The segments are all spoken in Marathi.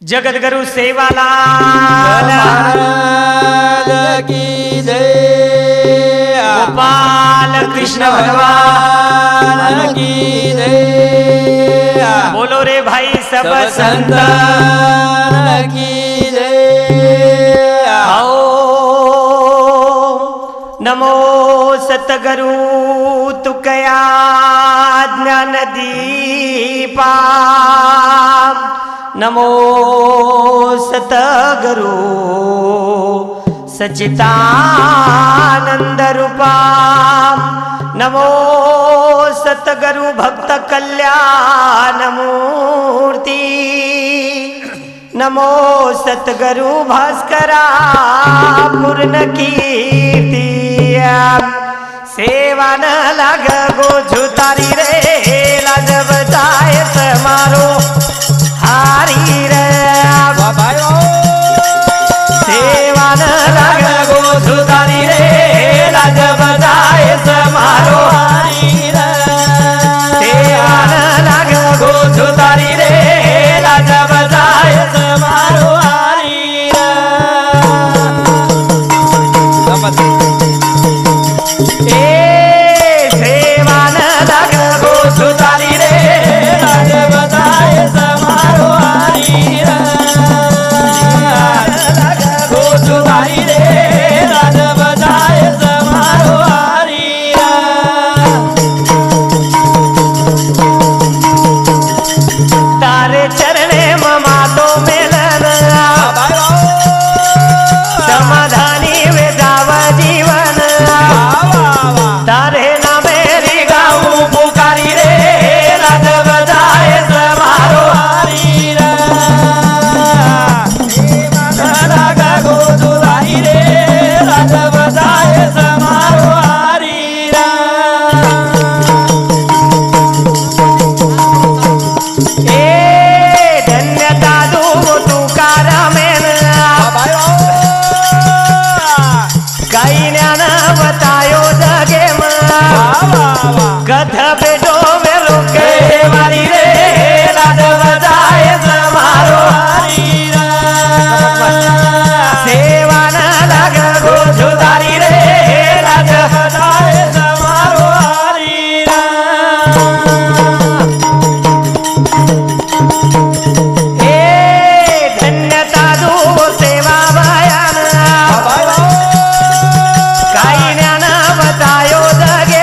जगद्गुरु सेवालाल की जय। गोपाल कृष्ण भगवान की जय। बोलो रे भाई सब संतान की जय। आओ नमो सतगुरु तुकया ज्ञान दीपा नमो सतगुरु सच्चिदानंद रूपा नमो सतगुरु भक्त कल्याण मूर्ति नमो सतगुरु भास्करा पूर्ण कीर्ति सेवा न लाग गोझु तारी रे लाज बजाय समारो हारी रे सेवा न लाग गोझु तारी रे लाज बजाय समारो हारी रे सेवा न लाग गोझु तारी रे लाज बजाय समारो हारी रे सेवा न लाग गोझु तारी रे लाज बजाय समारो हारी रे गोझु तारी रे लाज बजाय समारो हारी तारे चरणे ममा तो मिलन समाधानी वेदाव जीवन तारे नामे री गाऊ पुकारी रे लाज बजाए समारो हारी रे लगा गोझु तारी रे लाज बजाए समारो हारी रे ए धन्यता दो तुकार मेन काही ज्ञान बतायो जगे कथ बेटो मेलो के मारी रे लाज बजाए समारो हारी रे सेवा न लाग गोझु तारी रे लाज बजाए समारो हारी रे ए धन्यता दो सेवा बयान काही ज्ञान बतायो जगे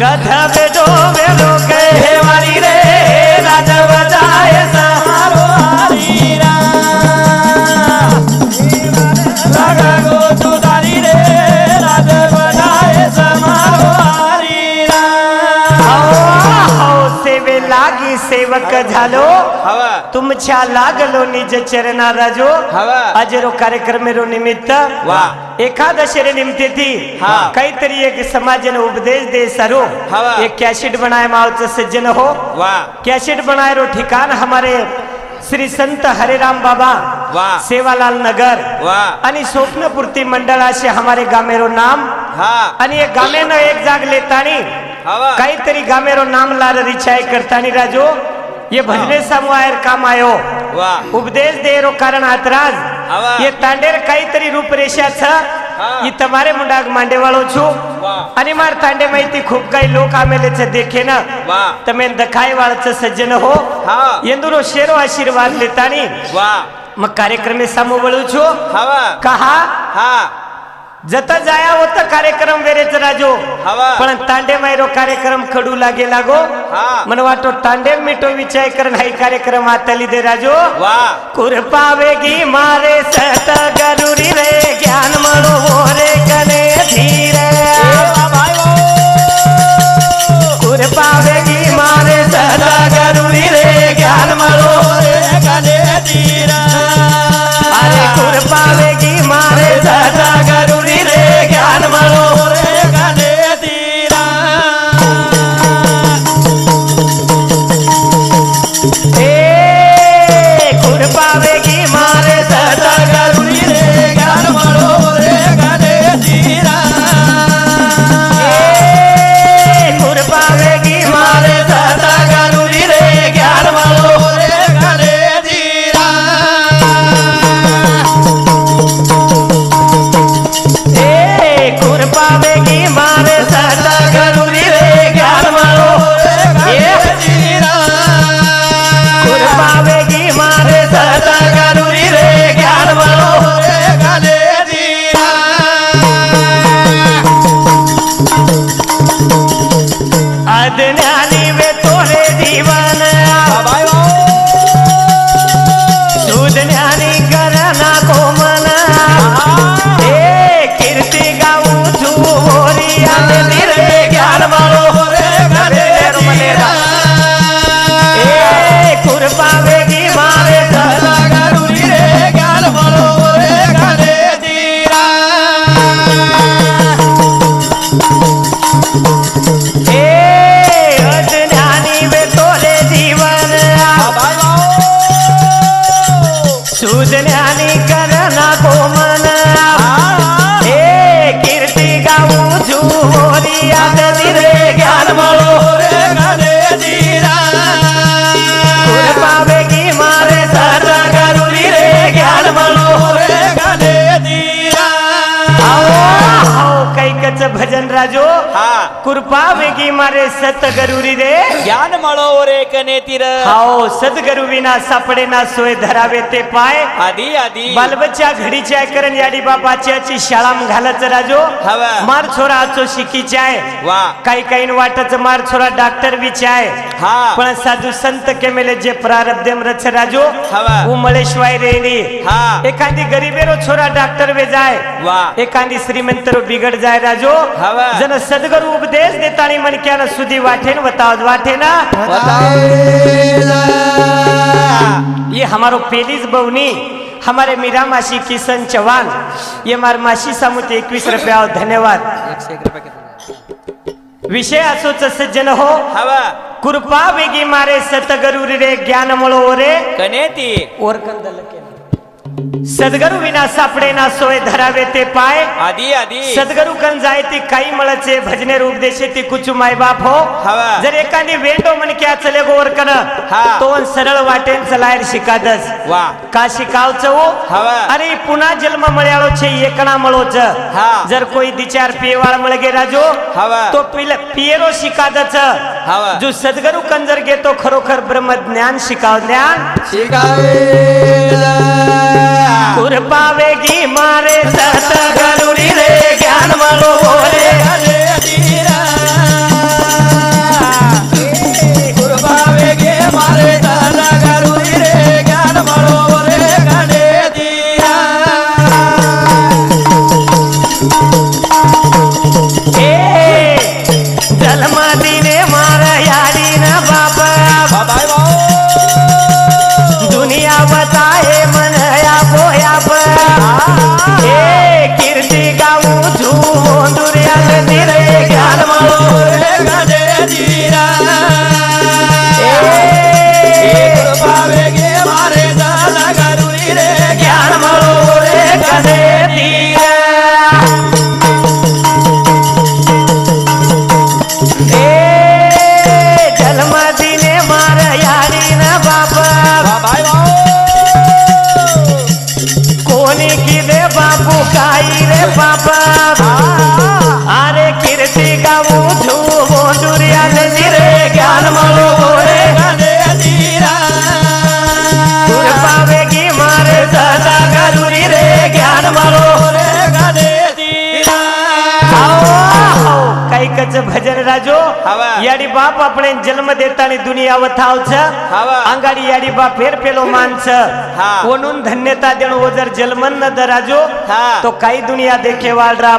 कथ बेटो मेलो के मारी रे लाज बजाए समारो हारी रे लगा गोझु तारी रे लाज बजाए समारो हारी रे हो सेवे लागी सेवक झालो तुमच्या लागलो निज चरणा राजो अजरो कार्यक्रम रो निमित्त एकादशी रे निमित्त थी काहीतरी एक समाजन उपदेश दे सरो एक कैसेट बनाए मावच सज्जन हो कैसेट बनाए रो ठिकान हमारे श्री संत हरिराम बाबा सेवालाल नगर आणि स्वप्नपूर्ती मंडळाशी हमारे गामेरो नाम आणि एक गामेनं एक जाग लेतानी काहीतरी गामेरो नाम लाल रिचाय करतानी राजो ये भजने समूहायर काम आयो उपदेश दे रो कारण आतराज ये तांडेर काहीतरी रूपरेषा छ ये तुम्हारे मुंडाग मांडे वाळो छु आणि मार तांडे माहिती खूप काही लोक आमेले छ देखे ना तमे दखाय वाळच सज्जन हो येंदुरो शेरो आशीर्वाद लेतानी मग कार्यक्रमे समूह वळू छु कहा जता जाया होता कार्यक्रम वेरेच राजो पण तांडे मायरो कार्यक्रम खडू लागे लागो मन वाटो तांडे मिटो विचार कर नाही कार्यक्रम आतली दे राजो कृपा वेगी मारे सत गरुरी रे ज्ञान मळो रे कने धीरे कृपा वेगी मारे सत गरुरी रे ज्ञान मळो रे कने धीरे अरे कृपा वेगी मारे सत गरुरी रे ज्ञान मळो रे कने धीरा ए कृपा वेगी मारे सत गरुरी रे ज्ञान मळो रे कने धीरा ए कृपा वेगी मारे सत गरुरी रे ज्ञान मळो रे कने तुझ्यानी करना गोमन हे कीर्ती गाऊ झुरियात दिरे ज्ञान मळो रे गणे धीरा कृपा वेगी मारे सद्गुरुनी रे ज्ञान मळो रे गणे धीरा कैकच भजन राजो हा कृपा वेगी मारे सतगरुरी रे ज्ञान मळो रे कने तीर हाओ सद्गुरु विना सापडे ना सोय धरावे ते पाय आधी आधी बालबच्चा घडीच्या करण याडी बापाची शाळा घालच राजो हवा मार छोरा आचो शिकीचे आहे वा काही काही वाटच मार छोरा डॉक्टर विचे आहे हा पण साधू संत केमेले जे प्रारब्धम रच राजो हवा उमळेश्वाय रेणी हा एखादी गरीबेरो छोरा डॉक्टर वे जाय वा एखादी श्रीमंतरो बिगड जाय राजो हवा जन सद्गुरु उपदेश देतानी मनक्यान सुधी वाटेन बताव वाटे ना ये हमारो पेलीज बवनी हमारे मीरा मासी किशन चौहान ये मार मासी सामुते 21 रुपया धन्यवाद 101 रुपये विषय असोच सज्जन हो हवा कृपा वेगी मारे सतगुरु रे ज्ञान मळो रे कने ती और कंदल के सद्गुरु विना सापडे ना सोय धरावे ते पाय आधी आधी सद्गुरु कन जाय ती काही मळचे भजने रूप देशे ती कुछ माय बाप हो हवा जर एखादी वेंडो मन क्या चले गोवर कन हा तो सरळ वाटेन चलायर शिकादस वा का शिकावच हो हवा अरे पुन्हा जन्म मळ्याळो छे एकणा मळोच हा जर कोई दिचार पियवाळ मळगे राजो हवा तो पियरो शिकादच हवा जो सद्गुरु कंजर घेतो खरोखर ब्रह्म ज्ञान शिकाव ज्ञान शिकावेला कृपा वेगी मारे सतगुरुनी रे ज्ञान मळो रे गणे धीरा कृपा वेगे मारे सद्गुरु रे ज्ञान मळो रे गणे धीरा ए जन्म दिने मार याडी न बाप बाय भाऊ दुनिया बताए मन या बोया ए कीर्ती गाऊ झुरिया रे ज्ञान मळो रे गणे धीरा कृपा वेगे मारे सद्गुरु रे ज्ञान मळो रे गणे धीरा जन्म दिने मार याडी न बाप बाय भाऊ कोणी की दे बापू काही रे बाप अरे कीर्ती गाऊ झुरिया रे ज्ञान मळो रे गणे धीरा कृपा वेगी मारे सद्गुरु रे ज्ञान मळो रे गणे धीरा कैकच भजन राजो हवा याडी बाप આપણે जन्म देतानी दुनिया वथाव छ हवा अंगाडी याडी बाप फेर पेलो मानस हा ओनून धन्यता देणो वो जर जन्मन न दराजो हा तो काही दुनिया देखे वाळरा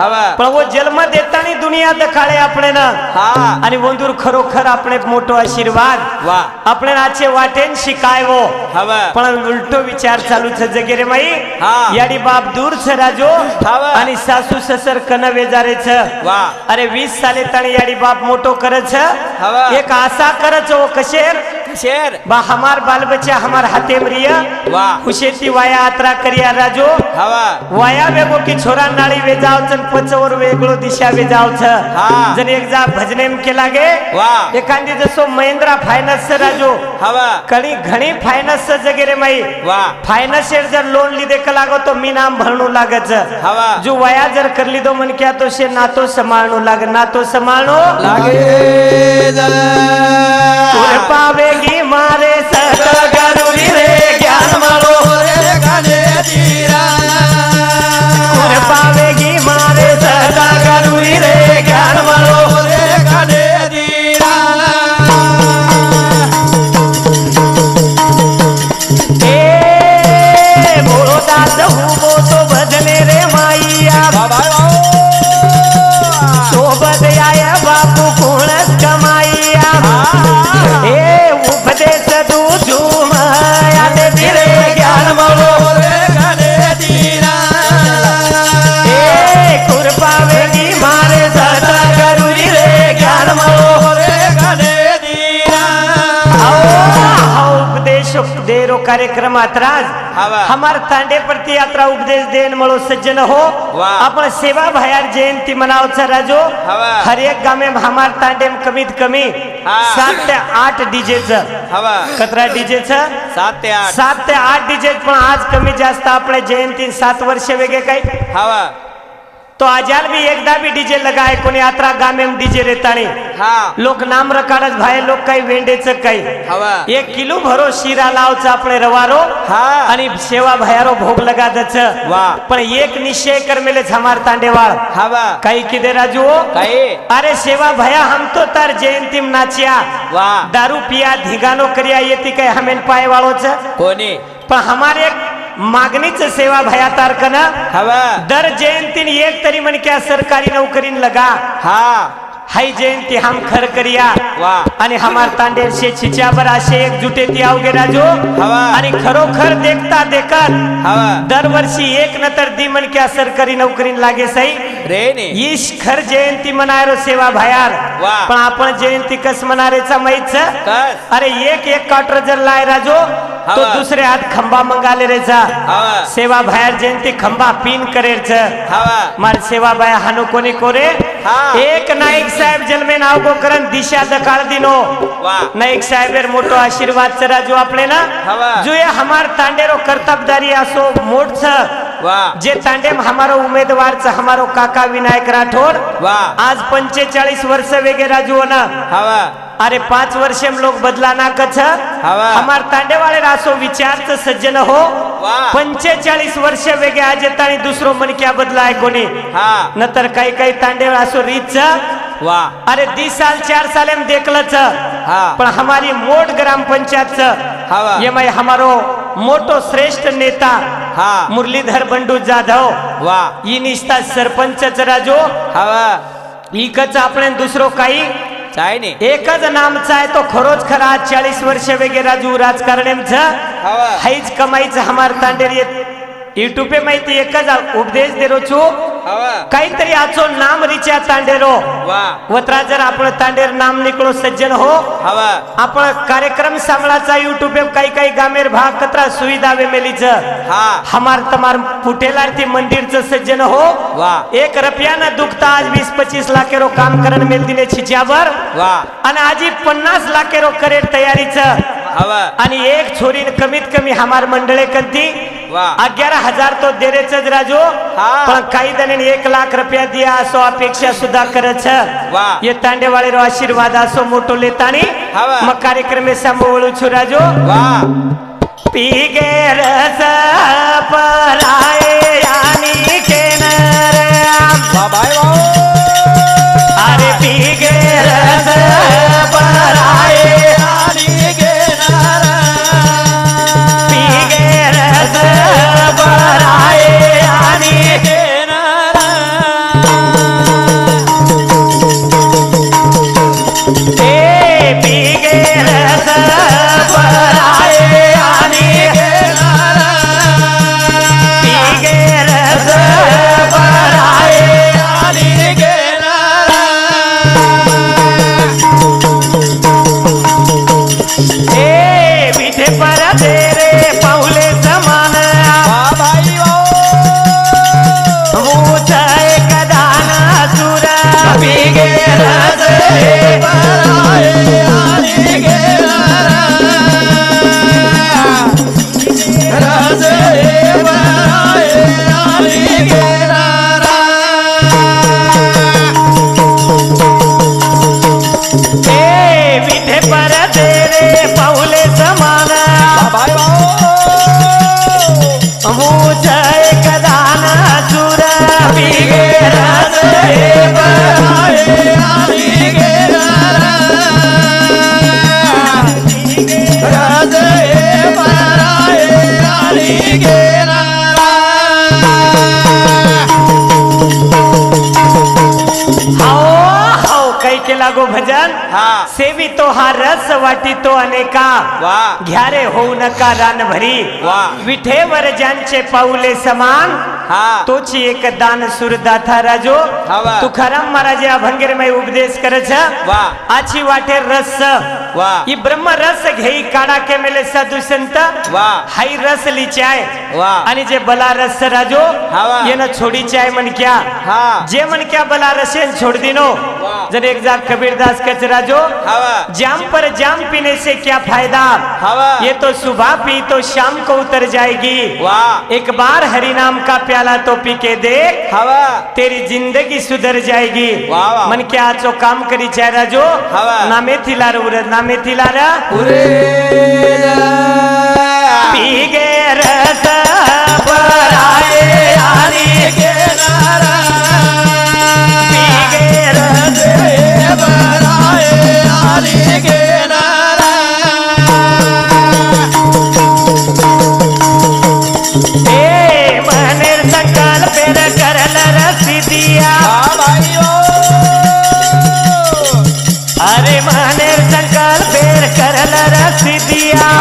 हवा पण वो जन्म देतानी दुनिया दखाळे આપણે न हा आणि वंदूर खरोखर આપણે मोठो आशीर्वाद वा આપણે आचे वाटेन शिकायवो हवा पण उलटो विचार चालू छ जगेरे माई हा याडी बाप दूर छ राजो हवा आणि सासू ससर कन वेजारे छ वा अरे 20 साले तणी याडी बाप मोटो करे छ हवा एक आशा करे छ वो कशेर शेर बा हमार बाल बच्चा हमार हाथे मरिया वा खुशेती वाया यात्रा करिया राजो हवा वाया वेगो की छोरा नाळी वे जाव छन पचवर वेगळो दिशा वे जाव छ हा जन एक जा भजनेम केला गे वा एखादी जसो महिंद्रा फायनान्स राजो हवा कणी घणी फायनान्स जगेरे माई वा फायनान्शियल जर लोन लीधे का लागो तो मी नाम भरणू लागच हवा जो वया जर कर लीधो मन क्या तो से नातो संभाळणो लाग नातो संभाळणो लागे कृपा वेगी मारे सद्गुरु रे ज्ञान मळो रे गणे धीरा कृपा वेगी मारे सद्गुरु रे ज्ञान मळो रे गणे धीरा ए बोलो दास हुबो तो भजने रे माईया बाय सोबत आया बापू कोणच कमाईया ए उपदेश तू झुमाया रे ज्ञान मळो रे गणे धीरा ए कृपा वेगी मारे सद्गुरु रे ज्ञान मळो रे गणे धीरा आओ उपदेश देरो कार्यक्रमात राज हवा. हमार तांडे प्रति यात्रा उपदेश देन मळो सज्जन हो वा. आपण सेवा भयार जयंती मनावचा राजो हवा. हर एक गामे हमार तांडे कमीत कमी हा. 7 ते 8 डीजेचं हवा कतरा डीजेचं 7 ते 8 7 ते 8 डीजे पण आज कमी जास्त आपल्या जयंती 7 वर्ष वेगळे काही हवा तो आजाल भी एकदा भी डीजे लगाए कोणी यात्रा गामे में डीजे रेतानी हा लोक नाम रकाडच भाई लोक काही वेंडेचं काही हवा 1 किलो भरो शिरा लावचं आपले रवारो हा आणि सेवा भयारो भोग लगादच वा. पण एक निश्चय कर मेले हमार तांडेवाळ हवा काही किदे राजू काही अरे सेवा भया हम तो तार जयंती में नाचिया वा दारू पिया धिगानो करिया येती काय हमेन पाय वाळोच कोणी पण हमारे एक मागणीच सेवा भया तारकन हवा दर जयंतीन एक तरी मन क्या सरकारी नौकरीन लगा हा हाई जयंती हम खर करिया वा आणि हमार तांडेर शे छिच्यावर असे एकजुटे ती आवगे राजो हवा आणि खरोखर देखता देखत हवा दरवर्षी एक नतर दी मन क्या सरकारी नौकरीन लागे सही रे ने ईश खर जयंती मनायरो सेवा भयार वा. पण आपण जयंती कस मनारेचा माहित कस अरे एक काटर जर लाय राजो तो हवा. दुसरे हात खंबा मंगाले रेचा हवा सेवा भयार जयंती खंबा पिन करेच हवा मार सेवा बाया हानो कोणी कोरे हा. एक नाईक साहेब जन्मे नाव गो करन दिशा दकाळ दिनो वा नाईक साहेबेर मोठो आशीर्वाद चरा जो आपले ना हवा. जो ये हमार तांडेरो कर्तबदारी असो मोठ वा जे तांडेम हमारो उमेदवार हमारो काका विनायक राठोड वा आज 45 वर्ष वेगे राजू ना हवा अरे 5 वर्ष में लोग बदला ना कछ हवा. हमार तांडे वाले रासो विचारच सज्जन हो वा 45 वर्ष वेगे आज ताणी दुसरो मन क्या बदला आहे कोणी हा नंतर काही काही तांडे असो रीच वा अरे 20 साल 4 साल में देखलच हा पण हमारी मोट ग्राम पंचायत हवा ये मैं हमारो मोटो श्रेष्ठ नेता हा मुरलीधर बंडू जाधव वा ई निष्ठा सरपंच राजो हवा इकच आपण दुसरो काही चाय ने एकच नामचा आहे तो खरोच खरा 40 वर्ष वेगे राजू राजकारणेमच हवा हाईच कमाईच हमार तांडेर येत युट्यूब पे माहिती एकच उपदेश देरो छु हवा काहीतरी आचो नाम रिच्या तांडेरो वा वत्रा जर आपण तांडेर नाम निकलो सज्जन हो हवा आपण कार्यक्रम सांगळाचा युट्यूब पे काही काही गामेर भाग कतरा सुविधा वे मेलीच हा हमार तमार फुटेलारती मंदिरचं सज्जन हो वा 1 रुपया न दुखता आज 20-25 लाख रो काम करण मेल दिले छिच्यावर वा आणि आजी 50 लाख रो करेर तयारीच हवा आणि एक छोरीन कमीत कमी हमार मंडळे कंती वा 11,000 तो देरेच राजो हा. पण काही जणांनी 1 लाख रुपया दिया असो अपेक्षा सुद्धा करच वा. ये तांडेवाळे रो आशीर्वाद असो मोठो लेतानी हवा. मग कार्यक्रमे सांभाळू छु राजो वा पीगे रस पराये आणि केनर वा बाय वा अरे पीगे रस पराये आणि घेणार पीगे रस पराये आणि घेणार ए पीगे रस पराये आणि पीगे रस पराये आणि घेणार ए विधे पर तेरे पाऊले समान वा बाई वा ऊंच एक दान सुर पीगे रस पराये आणि घेणार राजे पराये आणि घेणार ए विधे पर तेरे पाऊले समान बाय वा ऊंच एक दान सुर पीगे रस पराये आणि घेणार राजे पराये आणि घेणार हाओ हाओ काही केला गो भजन हा सेवी तो हा रस वाटी तो अनेका वा घ्यारे होऊ नका रान भरी वा. विठेवर ज्यांचे पाऊले समान हा तोची एक दान सुरदाथा राजो हवा. तुकाराम महाराज अभंगेर में उपदेश करछ वा आची वाटे रस वा. ही ब्रह्म रस घेई काढा के मेले साधू संत वा. हाई रस लिचाय वा. आणि जे बला रस राजो हावा. ये न छोड़ी चाय मन क्या हा. जे मन क्या बला रसेन छोड़ दिनो वा. जन एक जा कबीरदास कच राजो हावा. जाम पर जाम पीने से क्या फायदा हावा. ये तो सुबह पी तो शाम को उतर जाएगी वाह. एक बार हरि नाम का प्याला तो पी के देख हावा. तेरी जिंदगी सुधर जाएगी वाह, वाह. मन क्या आचो काम करी चाय जो हावा. नामे थिलार उरद नामे थिलार पी गे रस पराए हरि के नारा. पी गे रस बराए हरि के नारा. ए मनेर संकल्प करल रसी दिया हाँ भाई ओ. अरे मनेर संकल्प करल रसी दिया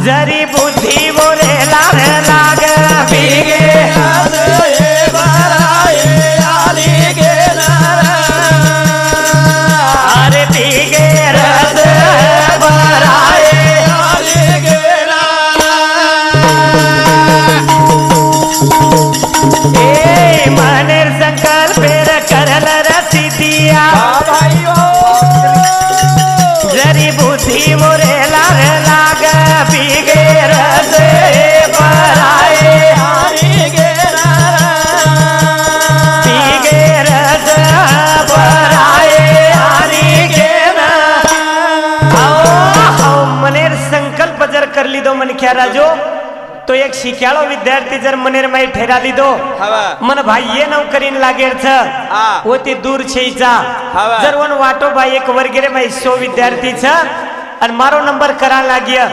जरी बुद्धि बोले लाग लाग पीगे अरे पीगे रस बराए ए मनेर संकल्प करल रसी दिया जरी बुद्धि मोरे लाग लाग पीगे रस बराए पीगे रस बराए हरि के मनेर संकल्प जर कर ली दो मन क्या राजो तो एक शिक्याळो विद्यार्थी जर मनेर माई ठेरा लिदो मन भाई ये नौकरीन लागेल छ वो ती दूर छेचा हवा. जर वन वाटो भाई एक वर्गेरे माई 100 विद्यार्थी छ और मारो नंबर करा लागिया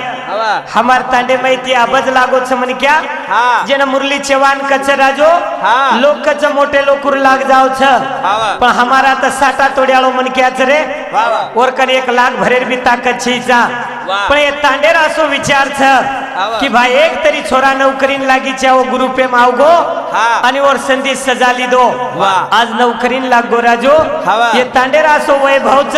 हमार तांडे माहिती आबज लागो छ मन क्या हाँ. जेना मुरली चव्हाण कच राजो हाँ. लोक कच मोठे लोकुर लाग जाओ छ हाँ. पण हमारा त साटा तोड्याळो मन क्या छ रे वाह, वाह. और कन 1 लाख भरेर भी ताकत छीचा वाह. पण ये तांडेर असो विचार छ वाह. कि भाई एक तरी छोरा नौकरीन लागी चा वो गुरु पे मावगो हाँ. आणि और संधी सजाली दो वाह. आज नौकरीन लागो राजो वाह. ये तांडेर असो वैभव छ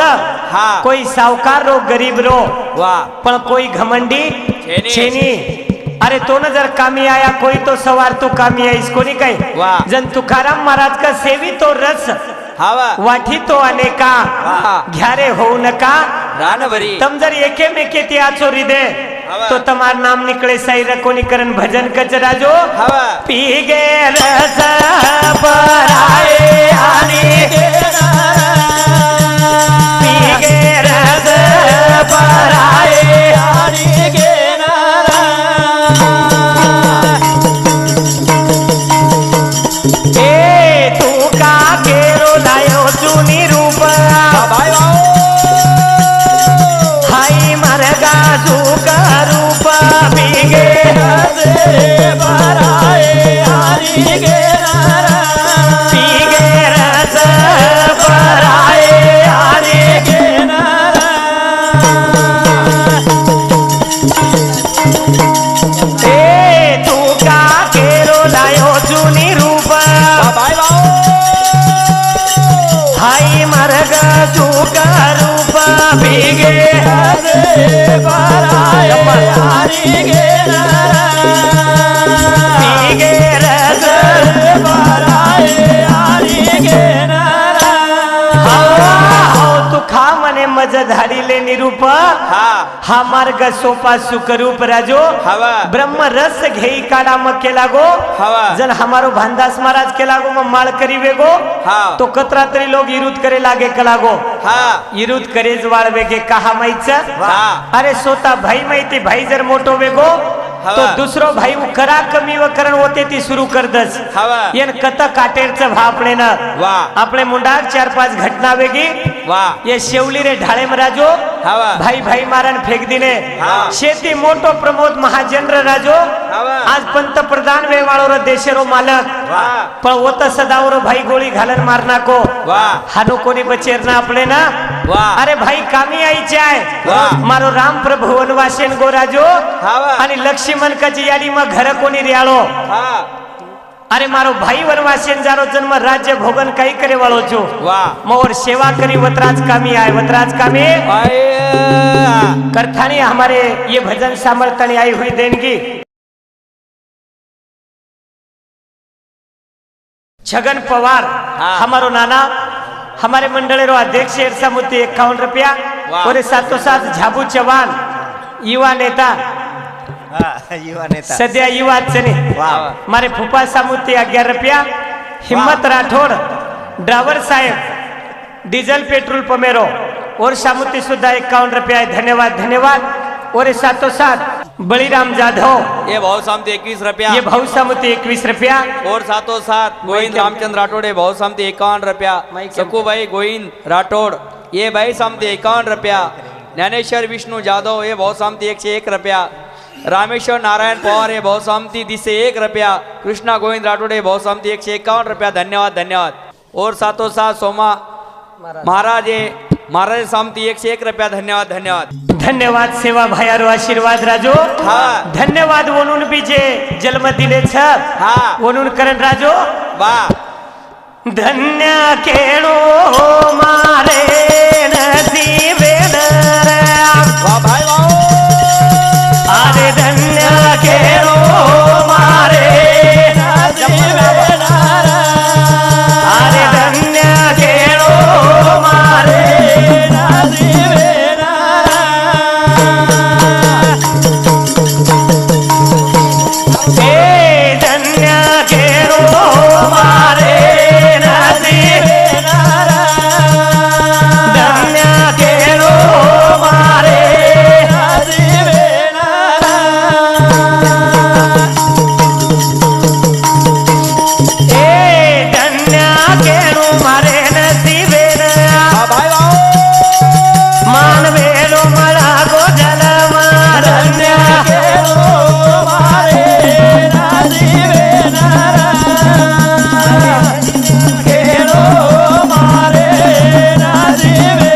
हाँ. कोई सावकार रो गरीब रो वाह. पण कोई घमंडी छेनी. छेनी अरे तो न जर कामी आया कोई तो सवार तो कामी आहे इसको नहीं काही वाह. जन तुकाराम महाराज का सेवी तो रस वाठी तो अनेका वाह. घ्यारे होऊ नका रानभरी तम जर एके मेके ती आचो हृदय हवा. तो तमार नाम निकले सही रकोनी करन भजन कच राजो हवा. पी गे रस बराए हरि पी गे रस बराए ए तू का केरो लायो चुनी रूप हाई मरगा सुका रूप पीगे पीगे रस बराए हरि ए तू का केरो लायो चुनी रूप हाई मरग सुका रूप पीगे पीगे रस तू खा मने मज धाडीले निरूप हा मार्ग सोपा सुखरूप राजो हवा. ब्रह्म रस घेई काढा मग केला गो हवा. जन हमारो भानदास महाराज केला गो मग माळ करीवे गो हाँ. तो कतरा तरी लोग इरुद करे लागे कला गो इरुद करेज वाळवे गे कहा माहित हाँ. अरे सोता भाई माहिती भाई जर मोठो वेगो हवा. तो दुसरो भाई करा कमी व करण होते ती सुरू कर दस हवा. येन कत काटेरच भापणे ना वाह. आपले मुंडाक 4-5 घटना वेगी वाह. ये शेवली रे ढाळे राजो हवा. भाई भाई मारन फेक दिने हाँ. शेती मोटो प्रमोद महाजन राजो हवा. आज पंतप्रधान वेवाळो रो देशरो मालक वाह. पण होत सदावर भाई गोळी घालन मारना को वाह. हानो कोणी बचेरना आपले ना वाह. अरे भाई कामी आईचे आहे वाह. मारो राम प्रभु वनवासेन गो राजो हवा. आणि लक्ष्मण कची याडी मग घर कोणी रियाळो अरे मारो भाई वनवासेन जारो जन्म राज्य भोगन काही करे वाळो छो वाह. मोर सेवा करी वतराज कामी आहे वतराज कामी करथानी हमारे ये भजन सामर्थनी आई हुई देनगी छगन पवार हाँ। हमारो नाना हमारे मंडले रो अध्यक्ष इरसा मूर्ति 51 रुपया वाह। और साथों साथ झाबू चौहान युवा नेता युवा नेता सध्या युवा चने वाह मारे फूफा सामूर्ति 11 रुपया हिम्मत राठौड़ ड्राइवर साहेब डीजल पेट्रोल पमेरो और सामूर्ति सुधा 51 रुपया धन्यवाद धन्यवाद और साथों साथ बलिराम जाधव ये भाव सामती 21 रुपया ये भाऊ सामूर्ति 21 रुपया और साथों साथ गोविंद रामचंद्र राठौड़ ये भाव सामती 51 रुपया माइक के- सकू भाई गोविंद राठौड़ ये भाई सामती 51 रुपया ज्ञानेश्वर विष्णु जाधव ये भाव सामती 101 रुपया रामेश्वर नारायण पवार ये भाव सामती 10 से 1 रुपया कृष्णा गोविंद राठौड़ ये भाव सामती 151 रुपया धन्यवाद धन्यवाद और साथों साथ सोमा महाराज ये महाराज सामती 101 रुपया धन्यवाद धन्यवाद धन्यवाद सेवा भयारो आशीर्वाद राजो हाँ। धन्यवाद वनून बीजे जन्म दिले छ हाँ। वनून करण राजो वाह धन्य केळो मारे नसीबे वाह भाई वाह अरे धन्य केळो मारे अरे धन्य केळो मारे हे धन्य केळो मारे नसीबे धन्य केळो मारे ए धन्य केळो मारे नसीबे वाह भाई वाह मानवेलो मला गो जलमा धन्य केळो मारे नसीबे केळो मारे नसीबे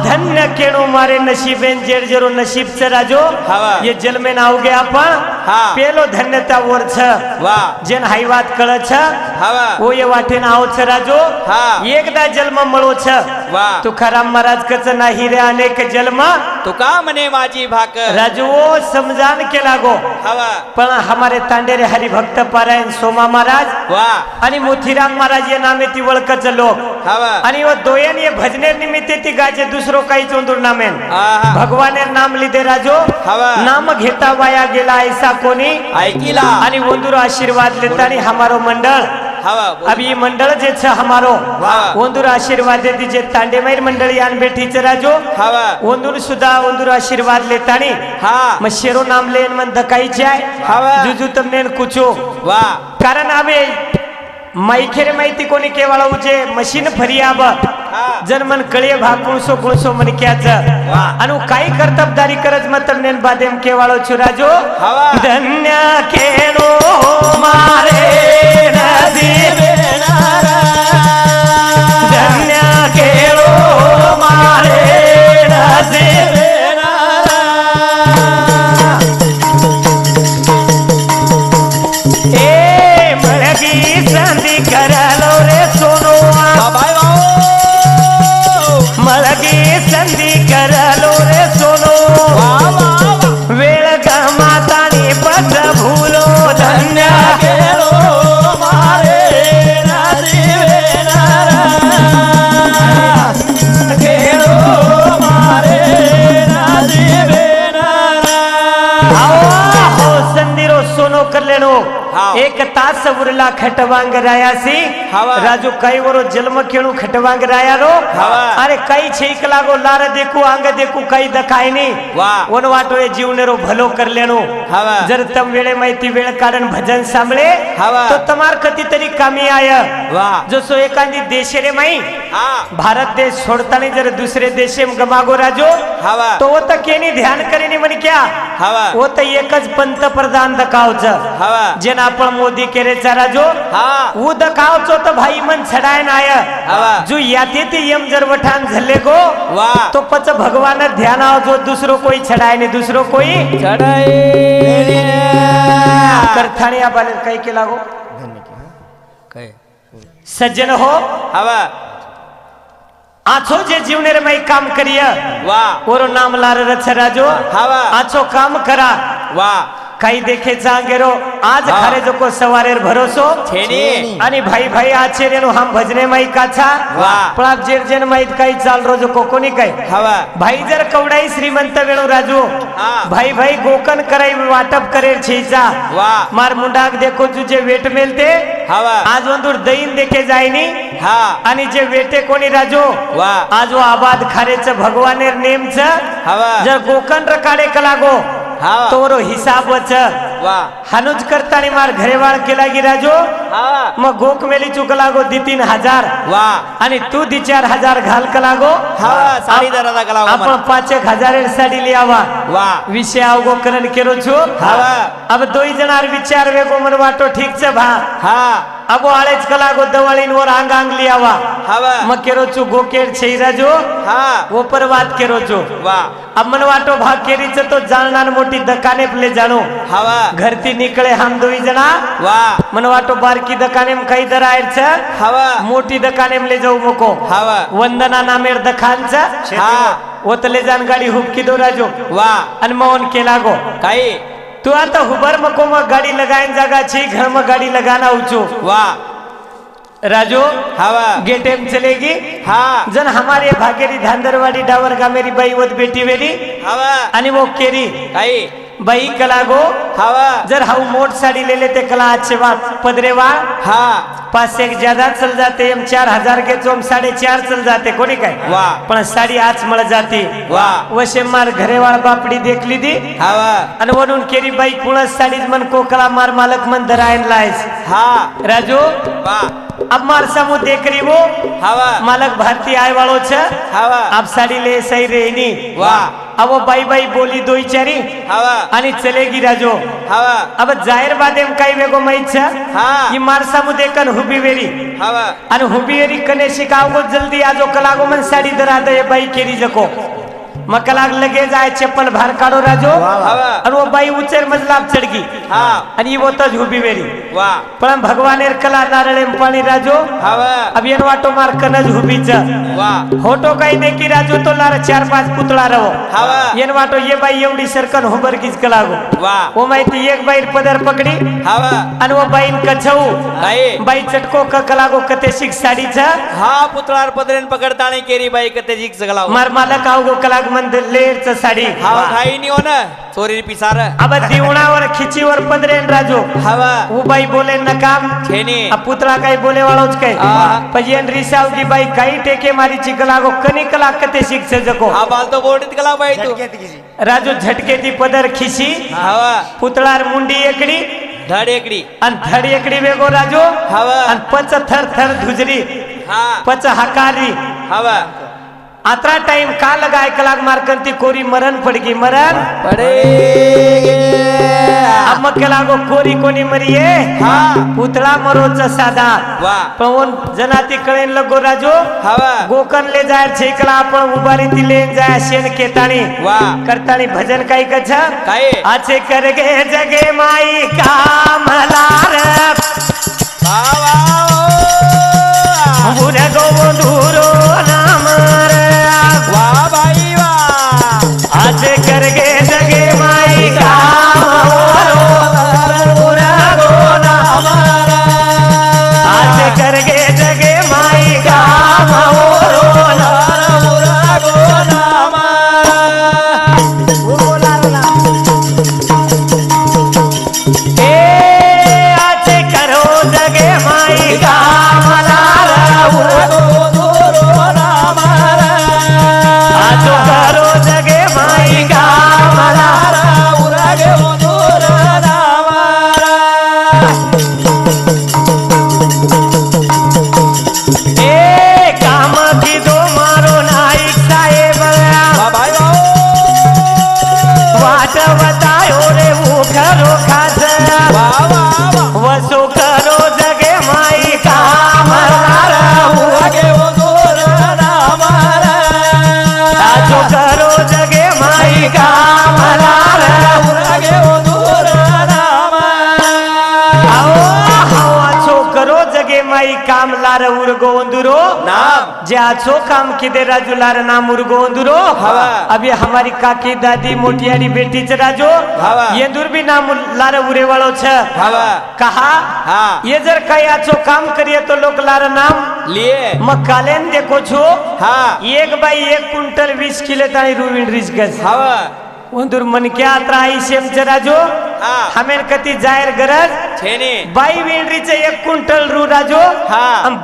धन्य केळो मारे नशीबेन जेर जेरो नशीब च राजो हवा। ये जल में नाव गया आपण हाँ। पेलो धन्यता वर छ वाह जेन हाई વાત कळ छ हवा वो ये वाटे नाव छ राजो हाँ। एकदा जन्म मळो छ वाह तुकाराम महाराज कच नाही रे अनेक जन्म तुका मने माझी भाकर राजू वो समजान के लागो हवा पण हमारे तांडेरे हरिभक्त पारायण सोमा महाराज वाह आणि मोतीराम महाराज या नामे ती वळकच लोक हवा आणि वो दोयन ये भजने निमित्ते ती गाजे दुसरो काही चोंदूर नामेन आहा भगवाने नाम लिदे राजो हवा नाम घेता वाया गेला ऐसा कोणी ऐकिला आणि वंदुर आशीर्वाद लेता आणि हमारो मंडळ हवा अब ये मंडळ जे छ हमारो वाह। वंदुर आशीर्वाद देती जे तांडेमैर मंडळ यान बेठी च राजो हवा वंदुर सुद्धा वंदुर आशीर्वाद लेतानी हाँ मग शेरो नाम लेन मन दकाई जाय हवा। जुजू तमने कुचो वाह कारण आवे माईखेरे माहिती कोणी केवळ उजे मशीन फरियाब हाँ जनमन कळे भाग कुळसो मन क्याच वाह। अनु काही कर्तबदारी करज मत नेन बादेम केवाळो चुराजो हवा। धन्य केळो मारे नसीबे धन्य केळो मारे नसीबे ए मळगी संधी करलो रे सोनो वाह भाई वाह मळगी संधी करलो रे सोनो वाह वाह वेळ गमातानी पद भूलो धन्य केलो मारे नसीबे केलो मारे नसीबे हो संधीरो सोनो कर लेनो हाँ। एक तास उरला खटवांग रायासी हवा। राजू काही वरो जन्म खेळू खटवांग राया रो हवा। अरे काही छेक लागो लार देखू अंग देखू काही दखाय नी वाह। वन वाटो ये जीवनेरो भलो कर लेनो हवा। जर तम वेळे माहिती वेळ कारण भजन सांभळे हवा। तो तमार कधी तरी कामी आय वाह जसो एखादी देशे रे माई हाँ भारत देश सोडतानी जर दुसरे देशे गमागो राजो हवा तो वो तर केनी ध्यान करेनी म्हण क्या हवा वो तर एकच पंतप्रधान दखावच हवा जेना आपण मोदी केरेचा राजो हाँ वो दखावचो तर भाई मन छडाय नाय हवा जो याते ते यम जर वठान झल्ले गो वाह तो पच भगवान ध्यान आओ जो दूसरो कोई छडाय ने दूसरो कोई करथाणी आबाले काही केला गो काय सज्जन हो हवा आछो जे जीवनेर में काम करिया वाह ओरो नाम लार रछ राजो हवा आछो काम करा वाह काही देखे जागेरो आज हा. खरे जो सवारेर भरोसो छेनी आणि भाई भाई आचेरेनो हम भजने माई काछा वाह. पण जेर जेन माईत काही चाल रोजो कोणी काय हवा भाई जर कवडाई श्रीमंत वेणू राजू हा. भाई भाई गोकन कराई वाटप करेर छीचा वाह. मार मुंडाक देखो तुझे वेट मेलते हवा आज वंदूर दैन देखे जायनी हा आणि जे वेटे कोणी राजू वाह. आज वो आबाद खारेच भगवानेर नेमच हवा जर गोकन रकाडे कलागो हा. तोरो हिसाब वच वाह हानुज करतानी मार घरेवाळ केला गी राजो हवा मग गोक मेली चुकलागो 3,000 वाह आणि तू 4,000 घाल कलागो हवा साडी दरादा कलागो आपण 5,000 साडी लियावा वाह विषय आवगो करण केरो छु हवा अब दोई जनार विचार वेगो मन वाटो ठीक छ भा हा अबो आळेच कलागो दवाळीन वर आंग आंग लियावा हवा मग केरो छु गोकेर छै राजो हा वो पर बात केरो छु वाह अब मन वाटो भाग केरीच तो जाणनार मोठी दकाने ले जाणो हवा घरती निकळे हम दोई जना वाह मन वाटो बारकी दकाने में काही दरायर छ हवा मोठी दकाने में ले जाऊ मको हवा वंदना नामेर दखान छ हा ओतले जान गाडी हुबकी दो राजो वाह अनमोहन केला गो काही तू आता हुबर मको मग गाडी लगायन जागा छी घर में गाडी लगाना उचो वाह राजू हवा गेटेम चलेगी हा जन हमारे भागेरी धांदरवाडी डावर का मेरी बाई वत बेटी वेरी हवा आणि वो केरी काही बाई कला गो हवा जर हाउ मोट साड़ी ले लेते कला अच्छे बात पदरेवा हा 500 ज्यादा चल जाते हम 4,000 के जो हम 4.5 चल जाते कोणी काय वाह. पण साडी आज मळ जाती वाह. वशे मार घरेवाळ बापडी देखली दी हवा आणि वरून केरी बाई कुणस साडीज मन कोकळा मार मालक मन धरायन लायस हा राजू वाह अब मार समूह देख रही वो हवा मालक भारती आय वालो छ हवा अब साड़ी ले सही रहनी वाह अब वो बाई बाई बोली दो चारी हवा आणि चलेगी राजो हवा अब जाहिर बादेम काही वेगो माहित छ हा ही मार समूह देखन हुबी वेरी हवा आणि हुबी वेरी कने शिकावगो जल्दी आजो कलागो मन साडी दरा दे बाई केरी जको मकलाग लगे जाए चप्पल बाहर काढो राजो हवा आणि वो बाई उचेर मजलाब चढगी हा आणि वो तज हुबी वेरी वाह पण भगवानेर कला नारळे पाणी राजो हवा अब येन वाटो मार कनज हुबीच वाह फोटो काही देखी राजो तो लार 4-5 पुतळा रहो हवा येन वाटो ये बाई एवढी सरकन हुबर कीच कलागो वाह वो माहिती एक बाई पदर पकडी हवा आणि वो बाईन कछऊ काही बाई चटको कलागो कते शिक साडी छ हा पुतळार पदरेन पकडताणी केरी बाई कते जिक सगला मार मालक आवगो कलाग मंदिर लेर च साडी हवा काही नाही हो ना चोरी पिसार अब दिवणावर खिचीवर पदरेन राजो हवा वो बाई बोले नकाम छेनी अब पुतळा काही बोले वाळोच काय हा. पजियन रिसाव की बाई काही टेके मारी चिकलागो कनी कला कते शिक छ जको हा बाल तो बोर्डित कला बाई तू राजू झटके ती पदर खिशी हवा पुतळार मुंडी एकडी धड एकडी आणि धड एकडी वेगो राजू हवा आणि पच थर थर धुजरी हा पच हकारी हवा आत्रा टाइम का लगाए कलाक मारकंती कोरी मरण पड़गी मरण पडे अब मग कलागो कोरी कोणी मरिये हा पुतळा मरोच साधा वाह पण जनाती कळेन लगो राजू हवा गोकन ले जाय छेकला आपण उभारी ती लेन जाय शेन केताणी वाह करताणी भजन काही कछ काय आचे करगे जगे माई कामलार वाह बुर गो दूरो नाम रे वाह बाई वाह आज करगे जगे माई कामलार बुर गो नाम आज करगे जगे माई कामलार बुर गो नाम ए आज करो जगे माई कामलार आज करो जगे माई कामलार ए काम की दो मारो नाईक साहेब वाह बाई वाह वाट बतायो रे वो करो खास वाह वाह वसो करो जगे माई कामलार आजो करो जगे माई कामलार आओ आओ आछो करो जगे माई कामलार लार उर्गो अंदुरो नाम जे आछो काम किदे राजू लार नाम उर्गो अंदुरो हवा अभी हमारी काकी दादी मोटियारी बेटी च राजो हवा ये दूर भी नाम लार उरे वालो छ हवा कहा हाँ ये जर काही आछो काम करिए तो लोक लार नाम लिए मग कालेन देखो छो हाँ एक बाई 1 क्विंटल 20 किलो ताणी रुविन रिस गस हवा वंदुर मन क्या त्राई सेम जरा जो हाँ हमें कती जायर गरज छेने बाई विंडरीचे 1 क्विंटल रू राजो हाँ हम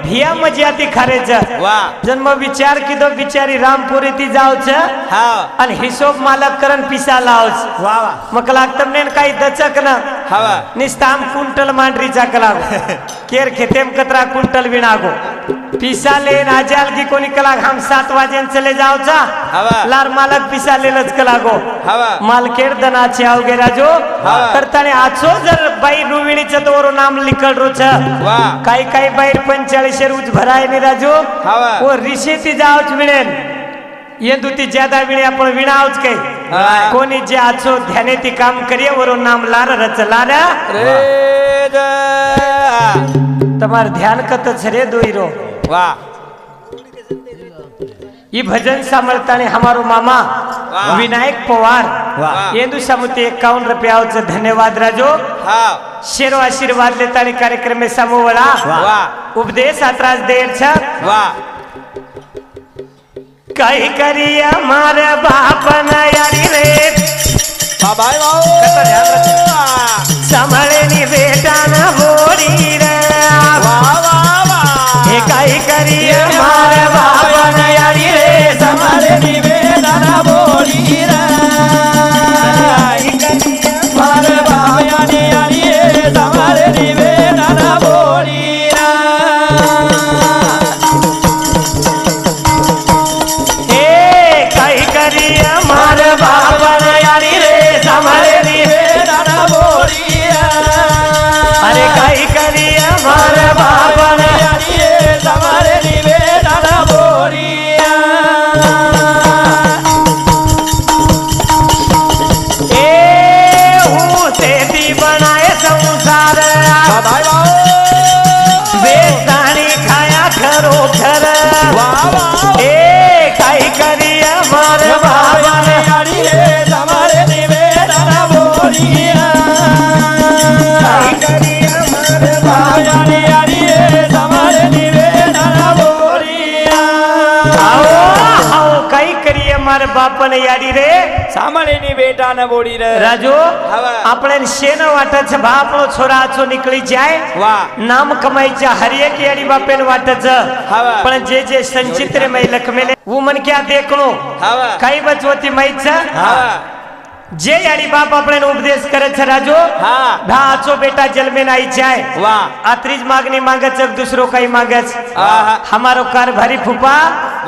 भिया मजियाती खारेच वाह जन्म विचार की दो बिचारी रामपुरी ती जाओ छ हाँ आणि हिशोब मालक करन पिसा लावच वा वा मग लागतम ने काही दचक न हवा निस्ताम क्विंटल मांडरी चाकला केर खेतेम कतरा क्विंटल विनागो पिसा लेन आजाल की कोणी कला हम 7 वाजेन चले जाओ चा हवा लार मालक पिसा लेलच कलागो हवा मालकेर दनाचे आवगे राजो हवा करताने आछो जर बाई रुविणीचं तोरो नाम लिखल रोच वाह काही काही बाई 45 रोज भराय नि राजो हवा वो ऋषी जावच विणेन ये दुती ज्यादा विणे आपण विणावच काही हा. कोणी जे आछो ध्याने ती काम करिए वरो नाम लार रच लारा रे द તમાર ધ્યાન કત છરે દોઈરો वाह ई भजन सामळताने हमारो मामा वाह. विनायक पवार वाह. येंदु समुती 51 रुपयाचं धन्यवाद राजो हाँ शेरो आशीर्वाद लेताने कार्यक्रम में समोवळा वाह उपदेश आत्रास देर छ वाह काही करिया मार बापन यारी रे बाबा संभळे नि बेटा न बोरी रे वाह वाह वाह हे काही करिया मार बापन यारी रे संभळे नि निवेदन बोली रे मार बाया ने आये समारे निवेदन बोली रे हे काही करिया मार बापन यारी रे संभळे नि निवेदन बोली रे अरे काही करिया मार बापन आये समारे निवेदन बोली ए हूँ तेरी बनाए संसार बेसाणी खाया खरो घर वाह वाह ए काही करिया मार बाबन समारे निवेदन बोली काही करिया मार समारे निवेदन बोली आओ आओ काही करिया मार बापन याडी रे સાંભળીની બેટા ને બોડી રે राजू હવે. આપણે શેનો વાટે છે બાપનો છોરા આછો નીકળી જાય વાહ नाम कमाईच्या हर एक याडी बापेन वाटच हवा. पण जे जे संचित रे मै लखमेले वो मन क्या देखलो હવે काही बचवती माहीत હવે जे याडी बाप આપણે उपदेश करे છે राजू હા भाचो बेटा जन्मे नाही जाय વાह आत्रीज मागणी मागच दुसरो काही मागच आहा. हमारो कार भारी फुपा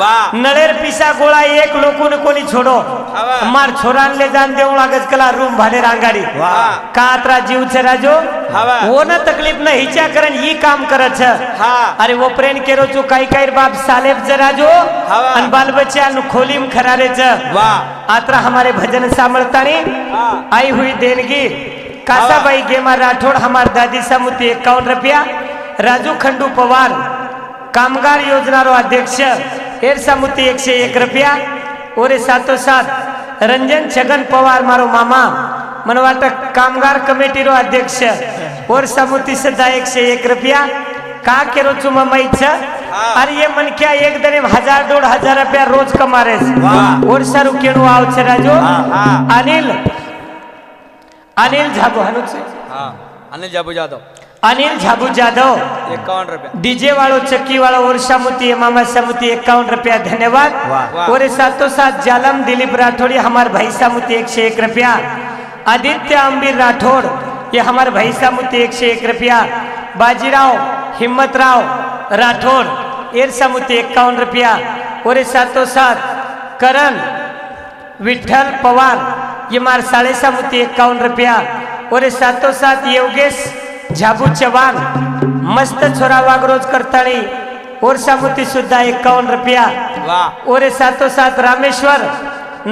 વાહ नळेर पिसा गोळा एक लोकोने कोणी छोडो हवा. मार छोरान ले जान देऊ लागच कला रूम भाडे रांगाडी વાહ का आत्रा जीव છે राजू हवा. वो न तकलीफ न हिचा करन ही काम करत छ હા अरे वो प्रेन केरो चो काही काही बाप सालेब जरा जो हवा. अन बाल बच्चा नु खोलीम खरारे छ વાह आत्रा हमारे भजन सामळतानी हाँ आई हुई देनगी कासाबाई गेमा राठौड़ हमार दादी समुती 51 रुपया राजू खंडू पवार कामगार योजना रो अध्यक्ष एर समुती 101 रुपया और साथो साथ रंजन छगन पवार मारो मामा मनवाटक कामगार कमेटी रो अध्यक्ष और समुती सदा 101 रुपया का केरो चुमा इच्छा अरे ये मन क्या एक दिन 1000-1500 रुपया रोज कमारे वाह. और सारू केणु आव छ राजू हाँ अनिल अनिल झाबू हनुक से हाँ अनिल जाबू जादव अनिल झाबू जाधव 51 रुपया डीजे वालो चक्की वाला और समुती मामा समुती 51 रुपया धन्यवाद वाह. और साथों साथ जालम दिलीप राठौड़ ये हमारे भाई समुती 101 रुपया आदित्य अंबीर राठौड़ ये हमारे भाई समुती 101 रुपया बाजीराव हिम्मतराव राठौड़ एर समुती 51 रुपया और साथों साथ करण विठल पवार ये मार साढ़े समुती 51 रुपया और साथों साथ योगेश झाबू चव्हाण मस्त छोरा वागरोज करताड़ी और समुती सुद्धा 51 रुपया वाह और साथों साथ रामेश्वर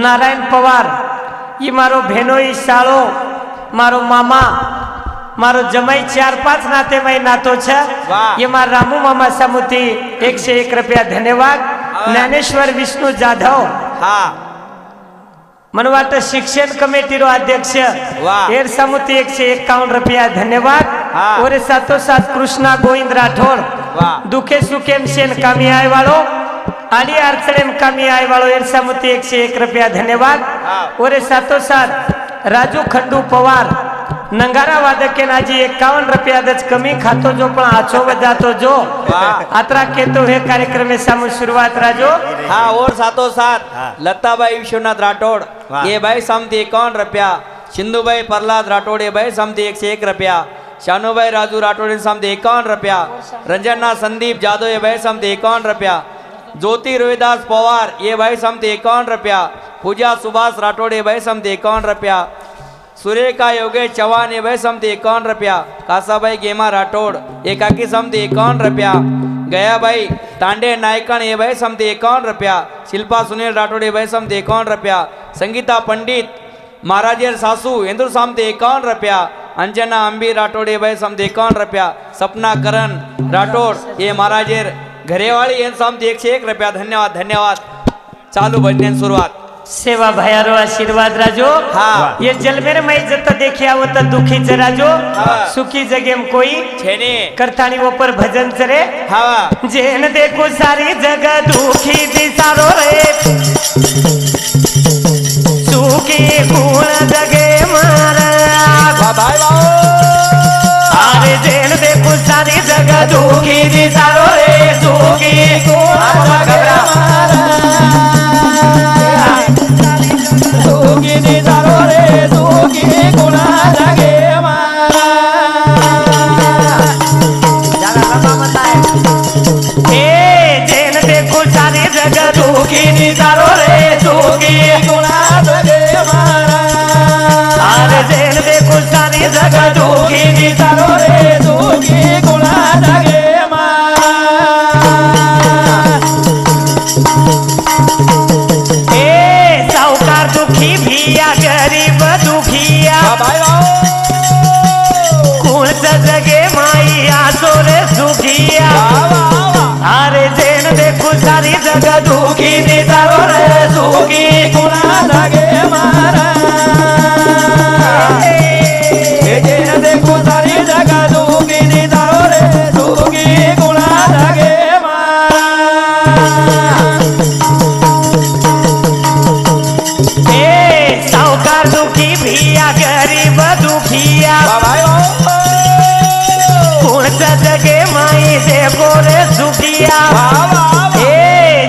नारायण पवार ये मारो भेनोई साळो मारो मामा मारो जमाई 4-5 नाते में नातो छ वाह। ये मार रामू मामा समुती 101 रुपया धन्यवाद। ज्ञानेश्वर विष्णु जाधव हा મને વાટે શિક્ષણ કમિટીનો અધ્યક્ષ વાહ। એર સમિતિ 151 રૂપિયા ધન્યવાદ। હા। ઓર સાથોસાથ કૃષ્ણા ગોવિંદ રાઠોડ વાહ। દુખે સુખેમ સેન કામી આય વાળો આડી અર્ચણેમ કામી આય વાળો એર સમિતિ 101 રૂપિયા ધન્યવાદ। હા। ઓર સાથોસાથ રાજુ ખંડુ પવાર नंगारा वादक के नाजी 51 रुपया दच कमी खातो जो पण आछो वजातो जो वाह। आत्रा केतो हे कार्यक्रम में सामू शुरुआत राजो। हाँ और साथों साथ हाँ। लताबाई विश्वनाथ राठौड़ वाह। ये भाई समती 51 रुपया। सिंधुभाई प्रहलाद राठौड़ ये भाई समती 101 रुपया। शानूभाई राजू राठौड़ ये समती 51 रुपया। रंजना संदीप जादव ये भाई समती 51 रुपया। ज्योति रोहिदास पवार ये भाई समती 51 रुपया। पूजा सुभाष राठौड़ ये भाई समती 51 रुपया। सुरेखा योगेश चौहान ये भाई समती 51 रुपया। कासाभाई गेमा राठौड़ एकाकी समती 51 रुपया। गया भाई तांडे नायकन ये भाई समती 51 रुपया। शिल्पा सुनील राठौड़ ये भाई समती 51 रुपया। संगीता पंडित महाराजेर सासू इंदुर समती 51 रुपया। अंजना अंबी राठौड़ ये भाई समती 51 रुपया। सपना करण राठौड़ ये महाराजेर घरेवाली ये समती 101 रुपया। धन्यवाद धन्यवाद। चालू भजन शुरुआत सेवा भयारो आशीर्वाद राजो। हाँ। ये जलमेर में इज्जत देखे आवत दुखी च राजो। हाँ। सुखी जगह में कोई छेने करतानी वो पर भजन चरे। हवा जेन देखो सारी जगह दुखी दिसारो रे सुखी गुण जगे मारा भाई अरे जेन देखो सारी जगह दुखी दिसारो रे सुखी गुण जगे मारा जगे माइया सोरे सुखिया अरे जेन देखो सारी जगह दुखी निसारो रे सुखी गुणा लगे मारा जेन देखो सारी जगह दुखी निसारो रे सुखी गुणा लगे मारा ए साउकार दुखी भिया गरीब दुखिया जगे माई देखो रे सुखिया ए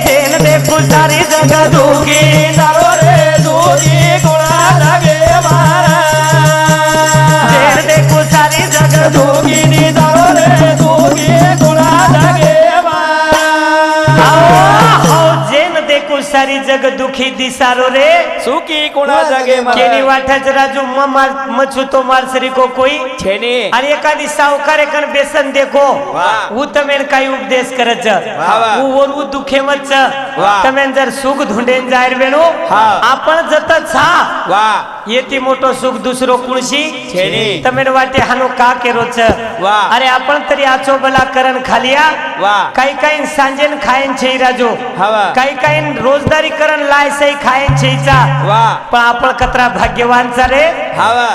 जेन देखो सारी जगह दुखी दारो रे दुखी गुणा लगे मारा जेन देखो सारी जगह दुखी नी दारो रे दुखी गुणा लगे मारा आओ जेन देखो सारी जगह दुखी दिसारो रे सुखी गुणा लगे केनी वाठज राजू मछू तो मारसरी को कोई छेने अरे एखादी सावकार एकन बेसन देखो वो तमेन काही उपदेश करत वो वर वो दुखे मच तमेन जर सुख धुंडेन जायर वेणो आपण जत छा वाह येती मोठो सुख दुसरो कुणशी छेने तमेन वाटे हानो का केरो छ वाह अरे आपण तरी आचो बला करण खालिया वाह काही काही सांजेन खायन छे राजो काही काही रोजदारी करण लाय सही खायन छेचा वाह पण आपण कतरा भाग्यवान चा रे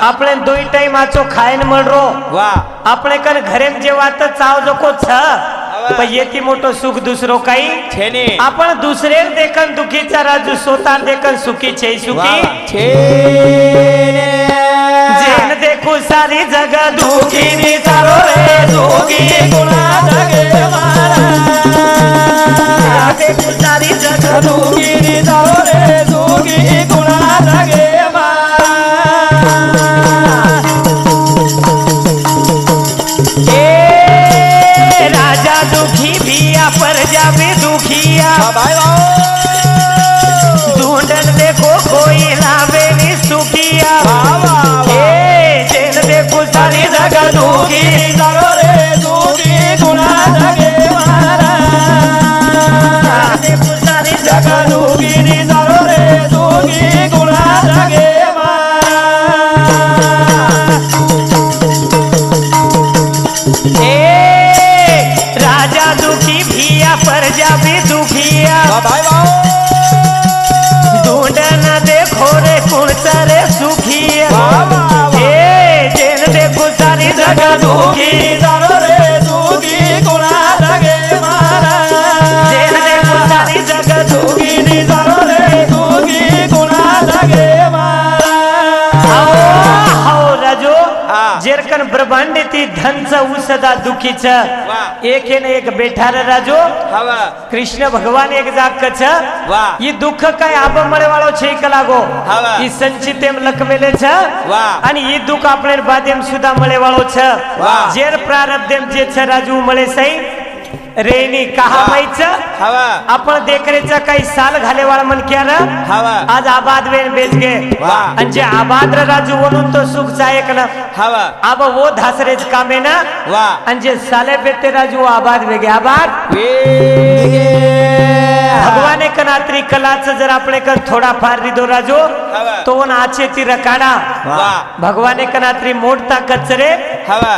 આપણે 2 ટાઈમ આચો ખાઈને મળરો વાહ આપણે કન ઘરે જે વાત ચાવ જોકો छ पण येती मोठो सुख दुसरो काही छेने आपण दुसरे देखन दुखीचा राजू सोतार देखन सुखी छे सुखी छेने जेन देखो सारी जगह दुखी नी चारो रे दुखी गुणा जगे मारा देखो सारी जगह दुखी नी चारो रे दुखी गुणा जगे प्रजा भी दुखिया ढूंढन देखो कोई लावे नी सुखिया जेन देखो सारी जगह दुखी दारो रे दुखी गुणा लगे मारा देखो सारी जगह दुखी नी दारो रे दुखी गुणा लगे मारा दुखी झालो रे दुखी कोणाला गे महाराज जेन देखो सारी जग दुखी झालो रे दुखी कोणाला गे महाराज हो राजू हा. जेरकन ब्रह्मांड ती धनच उसदा दुखीच वा. एक है एक बेठार राजू हवा कृष्ण भगवान एक जाग कछ वा. ये दुख काय आब मळे वाळो છે કલાગો હવા. ઈ સંચિતેમ લખવેલે છે વા. અને ઈ દુખ આપણે બાદેમ સુધા મળે વાળો છે વા. જેર પ્રારબ્ધેમ જે છે રાજુ મળે સઈ રેની कहा वा. माहित हवा आपण देखरेचा काही साल घाले वाळा मन क्यार हवा आज आबाद वेन बेच गे वा. आणि जे आबाद राजू म्हणून तो सुख चायक ना हवा आब वो धासरेच कामे ना वा आणि जे साले बेते राजू आबाद वेगे आबाद वेगे भगवाने कनात्री कलाच जर આપણે કર થોડા ફાર લીધો રાજો हवा તો ઓન આછેથી રકાડા वा ભગવાને કનાत्री મોડતા કચરે हवा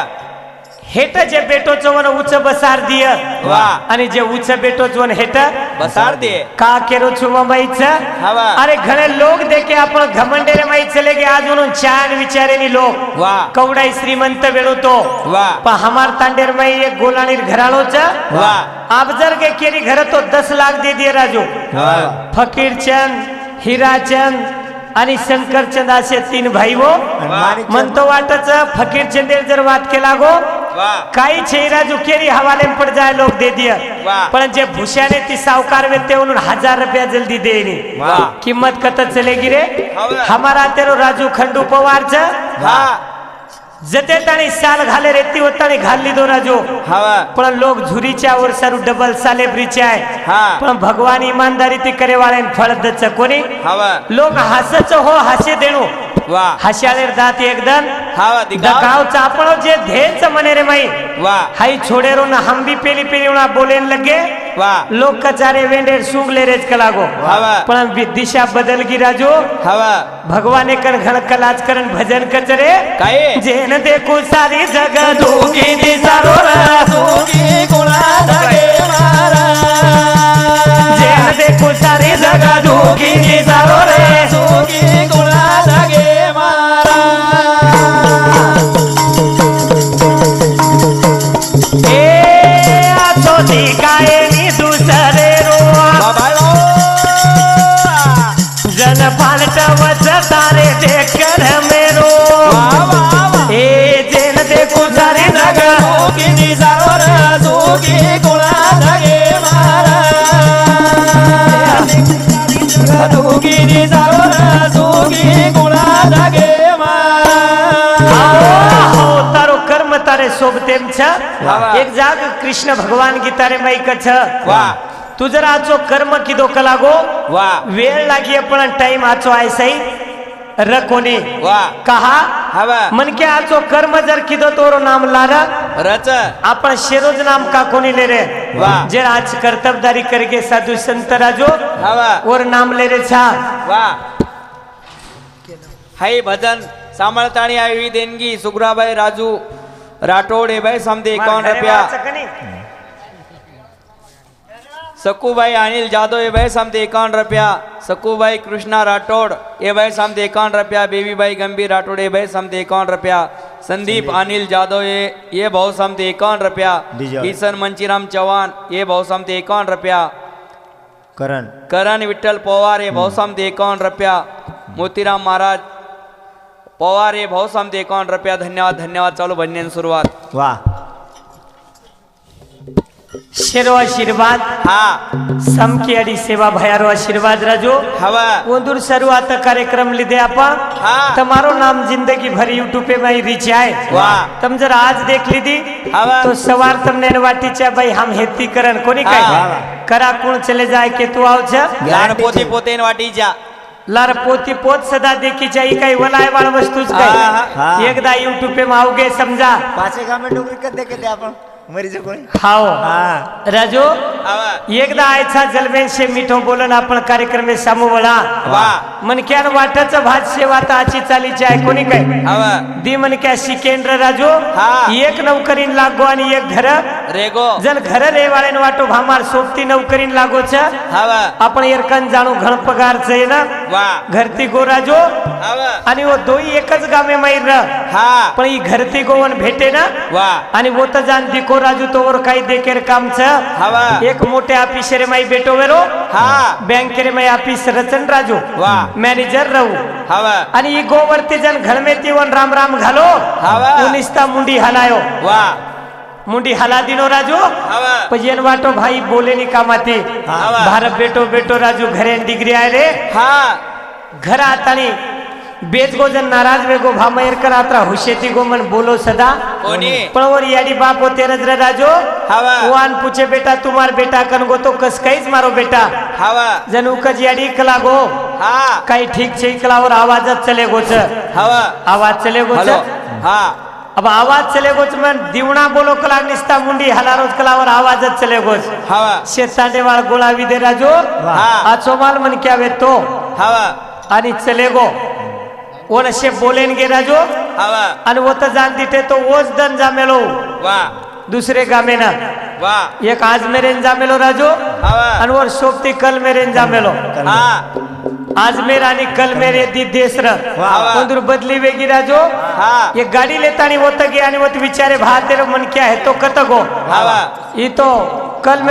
हेट जे बेटो चोवन उच्च बसार दिय वा आणि जे उच्च बेटो चोवन हेट बसार दे का केरो छुमा माईच हवा अरे घणे लोग देखे आपण घमंडेरे माई चले गे आज म्हणून छान विचारेनी लोग वा कवडाई श्रीमंत वेळो तो वा पण हमार तांडेर माई एक गोलाणीर घराळोच वा आबजर के केरी घर तो 10 लाख दे दिए राजू हवा फकीर चंद हीराचंद आणि शंकरचंद असे 3 भाई वो म्हणतो वाटच फकीर चंदेर जर वाद केला गो वा काही छे राजू केरी हवाले पड़ जाए लोग दे दिया वा. पण जे भूषाने ती सावकार वेते म्हणून 1000 रुपया जल्दी देनी वा. किंमत कत चलेगी रे हवा. हमारा तेरो राजू खंडू पवार च हा जते ताणी साल घाले रेती होतानी घालली दो राजू हवा पण लोग झुरीच्या वर सारू डबल साले ब्रीचे आहे हा पण भगवान इमानदारी ती करे वाळे फळ दच कोणी हवा लोक हसच हो हास्य देणू वा हास्यालेर दात एकदम हवा दिखाओ दकाव चापणो जे धेच मने रे माई वा हाई छोडेरो ना हम भी पेली पेली उना बोलेन लगे वा लोग कचारे वेंडेर सूग ले रेज कलागो हवा पण दिशा बदल गी राजू हवा भगवाने कर घण कलाच करन भजन कचरे काय जेन देखो सारी जग दुखी दिसारो रे दुखी कोणाला गे महाराज जेन देखो सारी जग दुखी दिसारो रे दुखी कोणाला गे महाराज ए आतो दिखाए नी दुसरे रो बाबालो जन पालट वच तारे देखकर मेरो वा वा वा ए जेन देखो सारी जग दुखी दिसारो रे दुखी कोणाला गे महाराज दुखी दिसारो रे दुखी कोणाला गे महाराज हो तारो कर्म तारे सोबतेम छ हवा. एक जाग कृष्ण भगवान गीतारे माईक छ वा तू जर आचो कर्म किदो कलागो वा वेळ लागी पण टाइम आचो आहे सई रकोनी वा कहा हवा मन के आचो कर्म जर किदो तोरो नाम लारा रच आपण शेरोज नाम का कोणी ले रे वा. जे आज कर्तव्यदारी करके साधु संत राजो हवा और नाम ले रे छा वा हाई भजन सांभाळताणी આવી દેનગી સુગરાભાઈ રાજુ રાઠોડ એ ભાઈ સમથે 51 રૂપિયા सकूभाई अनिल जादव ए भाई समथे 51 रुपया सकूभाई कृष्णा राठौड़ ए भाई समथे 51 रुपया बेबी भाई गंभीर राठौड़ ए भाई समथे 51 रुपया संदीप अनिल जादव ये भाव समथे 51 रुपया किशन मंचीराम चौहान ये भाव समथे 51 रुपया करण विठ्ठल पवार ये भाव समथे 51 रुपया मोतीराम महाराज पवार ये भाव समथे 51 रुपया धन्यवाद धन्यवाद चालू भजन सुरुवात वाह शेरो आशीर्वाद हा समकी अडी सेवा भयारो आशीर्वाद राजो हवा ओंदूर शुरुआत कार्यक्रम લીધે આપા हाँ. તમારો નામ जिंदगी भर यूट्यूब पे भाई रीच आए वाह. तुम जरा आज देख लीधी हवा. तो सवार तुमने वाटीच्या भाई हम हेती करण कोणी काय हाँ. करा कोण चले जाय के तू आव छ लाड पोते पोते वाटीच्या लार पोती पोत सदा देखी चाहिए काही वलाय वाळ वस्तूच हाँ. काय एकदा यूट्यूब पे मावगे समजा पाचे गाव में डोगरी कर देखे थे आपण मरीज कोणी हाओ हाँ. राजो हवा एकदा आयचा जलबेन से मिठो बोलन आपण कार्यक्रम में सामू वळा वाह. मन क्यान वाटाचं भात सेवा आता आची चालीची आहे कोणी काय हवा दी मन क्या सिकेंद्र राजो हाँ. एक नौकरीन लागो आणि एक घर रेगो जन घर रे वाळेन वाटो भामार सोबती नौकरीन लागो छ हवा आपण एरकन जाणू घण पगार છે ना वा घरती गो राजो हवा आणि वो दोई एकच गामे माहीर हा पण ही घरती गोवन भेटे ना वा आणि वो तर जाण दिको राजू तोवर काही देखेर काम छ हवा एक मोठे ऑफिसर माई बेटो वेरो हा बँकेरे माई ऑफिस रचन राजू वा मॅनेजर रहू हवा आणि ही गोवरती जण घळमेती वन राम राम घालो हवा उनिस्ता मुंडी हलायो वा मुंडी हला दिनो राजू हवा पजेन वाटो भाई बोले नी कामाती हवा भारत बेटो बेटो राजू घरे डिग्री आहे रे हा घर आतानी बेच गो जन नाराज वेगो भामयर कर आत्रा हुशेती गो मन बोलो सदा कोणी पळवर याडी बाप हो तेरज रे राजो हवा वान पूछे बेटा तुम्हार बेटा कन गो तो कस काहीच मारो बेटा हवा जन उकज याडी कला गो हा काही ठीक छे कलावर आवाजच चले गोच हवा आवाज चले गोच हॅलो हा अब आवाज चले गोच मन दिवणा बोलो कला निस्ता मुंडी हलारोज कलावर आवाजच चले गोच हवा शेतांडे वाळ गोळावी दे राजो हा आचो माल मन क्या वे तो हवा आणि चले गो ओन असे बोलेन गे राजो हवा आणि वो तर जाण तिथे तो ओच दन जामेलो वा दुसरे गामे ना वा एक आज मेरेन जामेलो राजो हवा आणि वर सोबती कल मेरेन जामेलो हा आजमेर आणि कल मेरे दी देसर हवा. कोंदूर बदली वेगी राजो हा ये गाडी लेतानी होत गे आणि वो विचारे भा तेरे मन क्या है तो कत गो हवा ये तो कल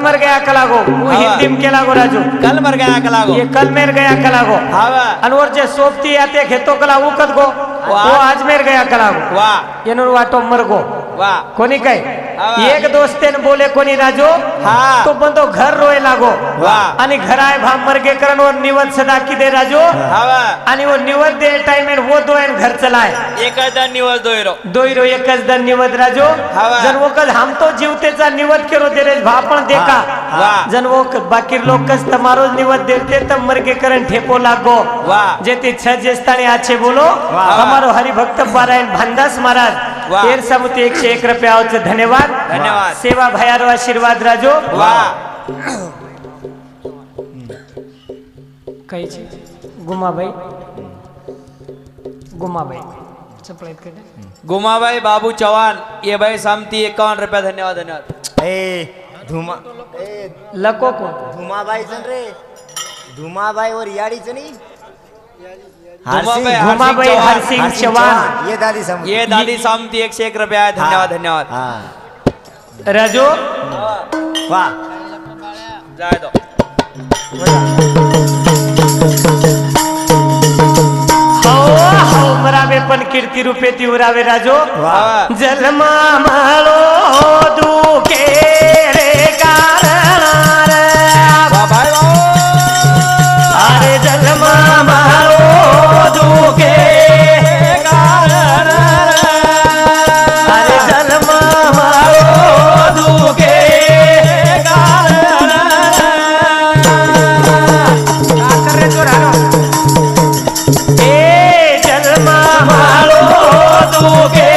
मर गया कला गो वो हवा. हिंदी में केला गो राजू कल मर गया कलागो ये कल मेर गया कला गो हवा अनवर जे सोबती आते खेतो कला उकत गो वाह. वो आज मेर गया कला गो वा येनूर वाटो मर गो वा कोणी काय हवा. एक दोस्तेन बोले कोणी राजो हा तो बंदो घर रोय लागो वाह. आणि घर आय भा मर गे करण वर निवत सदा की दे राजो हवा आणि वो निवत दे टाइम में वो दोन घर चलाय एखादा निवड दोयरो दोयरो एकच दन निवत राजो हवा. जन वो कज हम तो जीवतेचा निवत केरो दे रे भा पण देखा वाह. जन वो बाकी लोक कस तमारो निवत देते तब मर गे करण ठेपो लागो वाह. जेते छ जेस्ताने आछे बोलो हमारो हरिभक्त पारायण भानदास महाराज वाह. 101 रुपया धन्यवाद धन्यवाद. सेवा भयारो आशीर्वाद राजो वा काही गुमाबाई गुमाबाई चपळाईत कडे गुमाबाई बाबू चव्हाण ये बाई सामती 51 रुपया धन्यवाद धन्यवाद ए धुमा ए लको को धुमाबाईचं रे धुमाबाईवर याडीचं नाही धुमाबाई घुमाबाई हरसिंग चव्हाण ये दादी समोर ये दादी सामती 101 रुपया धन्यवाद धन्यवाद हा राजो वाह जाय दो हो मरावे पण कीर्ती रूपे ती उरावे राजो हवा. जन्मा माळो दुखे रे कारणार वा बाय वा. अरे जन्मा माळो दुखे अरे जन्मा माळो दुखे ए जन्मा माळो दुखे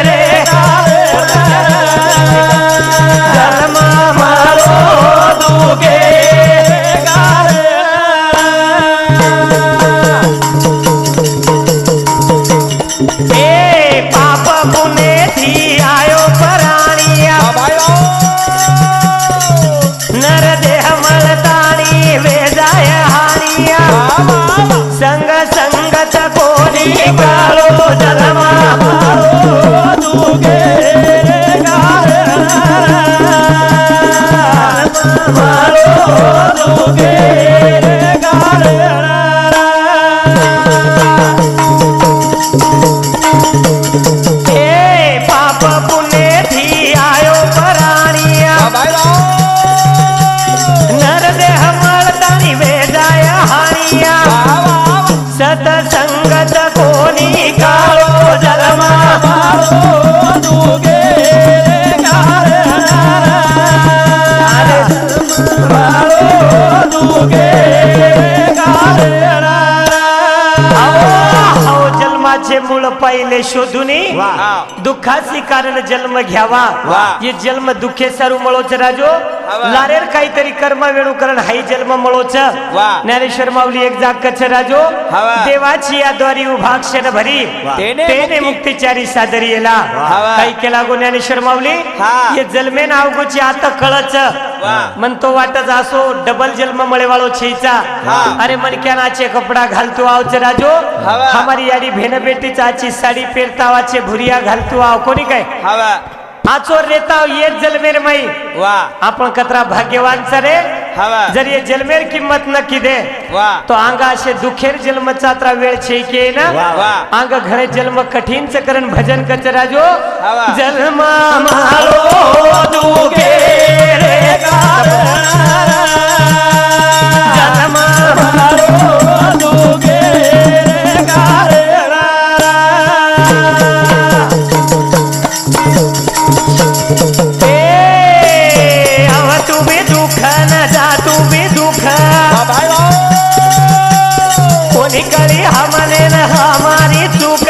रे जन्मा माळो दुखे ए पाप पुणे थी आयो पराणिया वा बाय वा. नर देह मळताणी वेजाय हानिया संग संगत कोणी काळो जन्मा माळो दुगे माळो दुगे ए पाप पुणे थी आयो पराणिया वा बाय वा. नर देह मळताणी वेजाय हानिया सत संगत कोणी काळो जन्मा माळो दुगे माळो दुगे जन्माचे मूळ पहिले शोधुनी हा. दुःखाची कारण जन्म घ्यावा वाह. ये जन्म दुःखे सारू मळोच राजो हवा. लारेर काहीतरी कर्म वेणू करण हाई जन्म मळोच वाह. ज्ञानेश्वर माऊली एक जाग कच राजो हवा. देवाची या द्वारी उभा क्षण भरी तेने तेने मुक्ती. मुक्तीचारी सादरी येला हवा. काही केला गो ज्ञानेश्वर माऊली हा. ये जन्मे नाव गोची आता कळच म्हणतो वाटच असो डबल जन्म मळेवाळो छेचा अरे मनक्यानाचे कपडा घालतो आवच राजो हमारी याडी भेन बेटीचा आची साडी पेरतावाचे भुरिया घालतो आव कोणी काय आचो रेताव ये जलमेर माई आपण कतरा भाग्यवान सरे जर ये जलमेर किंमत न किदे तो आंगा असे दुखेर जन्म चात्रा वेळ छे के ना आंगा घरे जन्म कठीण च करण भजन कच राजो जन्म मारो दुखे रे जन्म मारो दुखे रे कोणी हमने न हमारी चूक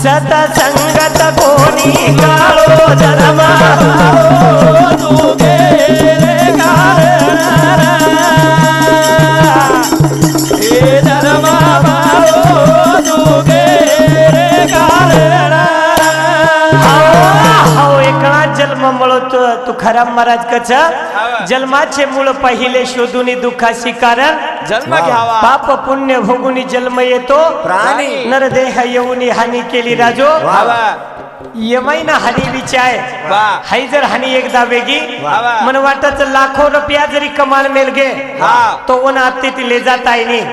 सत संगत कोणी काळो जन्म जन्म मळतो तुकाराम महाराज कच जन्माचे मूळ पहिले शोधून दुःखाशी कारण जन्म घ्यावा पाप पुण्य भोगुनी जन्म येतो प्राणी नरदेह येऊनी हानी केली राजो यमाईना हानी विचाय हाई जर हानी एकदा वेगी मन वाटच लाखो रुपया जरी कमाल मेल गे तो वन आते ती ले जाता ही नहीं